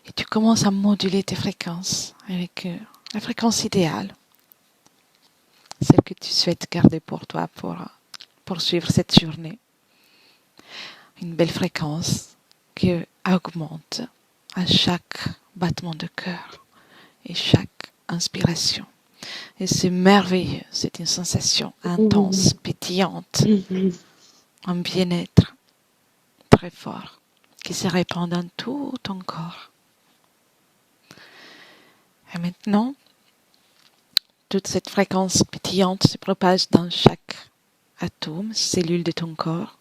Et tu commences à moduler tes fréquences avec la fréquence idéale. Celle que tu souhaites garder pour toi pour poursuivre cette journée. Une belle fréquence qui augmente à chaque battement de cœur et chaque inspiration. Et c'est merveilleux, c'est une sensation intense, pétillante, un bien-être très fort qui se répand dans tout ton corps. Et maintenant, toute cette fréquence pétillante se propage dans chaque atome, cellule de ton corps,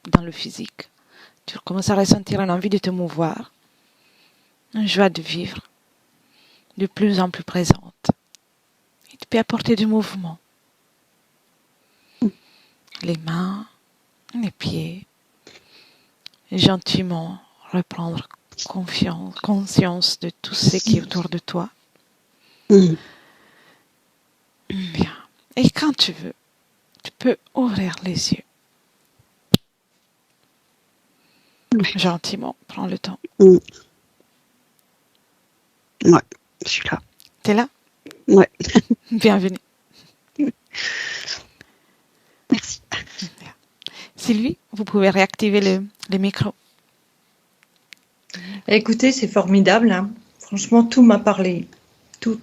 dans le physique. Tu commences à ressentir une envie de te mouvoir, une joie de vivre, de plus en plus présente. Et tu peux apporter du mouvement. Les mains, les pieds, gentiment reprendre conscience de tout ce qui est autour de toi. Bien. Et quand tu veux, tu peux ouvrir les yeux. Gentiment, prends le temps. Ouais, je suis là. T'es là? Ouais. Bienvenue. Merci. Sylvie, vous pouvez réactiver le micro. Écoutez, c'est formidable, hein. Franchement, tout m'a parlé. Tout.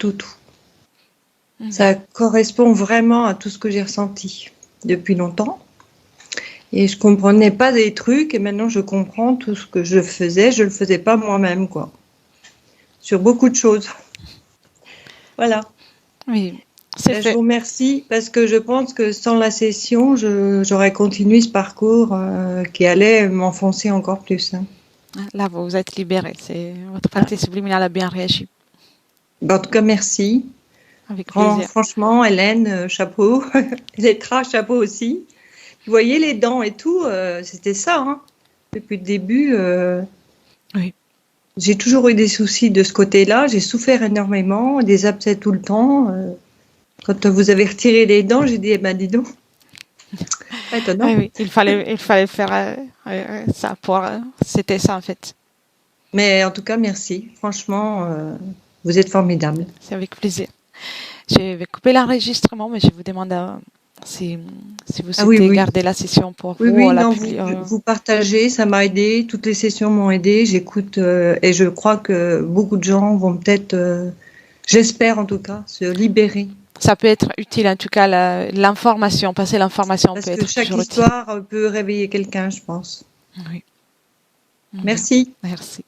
Ça correspond vraiment à tout ce que j'ai ressenti depuis longtemps. Et je comprenais pas des trucs et maintenant je comprends tout ce que je faisais. Je le faisais pas moi-même, quoi. Sur beaucoup de choses. Voilà. Oui, c'est Je fait. vous remercie parce que je pense que sans la session, j'aurais continué ce parcours qui allait m'enfoncer encore plus, hein. Là, vous êtes libéré. Votre partie subliminale a bien réagi. Ben, en tout cas, merci. Avec plaisir. Franchement, Hélène, chapeau. Létra, chapeau aussi. Vous voyez les dents et tout, c'était ça, hein. Depuis le début. Oui. J'ai toujours eu des soucis de ce côté-là. J'ai souffert énormément, des abcès tout le temps. Quand vous avez retiré les dents, j'ai dit, eh ben, dis donc. Étonnant. Oui, il fallait faire ça pour. C'était ça en fait. Mais en tout cas, merci. Franchement, vous êtes formidable. C'est avec plaisir. Je vais couper l'enregistrement, mais je vous demande si vous souhaitez garder la session pour vous. Oui, non, vous partagez, ça m'a aidé. Toutes les sessions m'ont aidé. J'écoute et je crois que beaucoup de gens vont peut-être, j'espère en tout cas, se libérer. Ça peut être utile, en tout cas, l'information, passer l'information peut être utile. Parce que chaque histoire peut réveiller quelqu'un, je pense. Oui. Merci. Merci.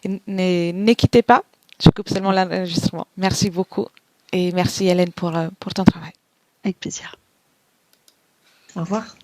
Ne quittez pas, je coupe seulement l'enregistrement. Merci beaucoup et merci Hélène pour ton travail. Avec plaisir. Au revoir.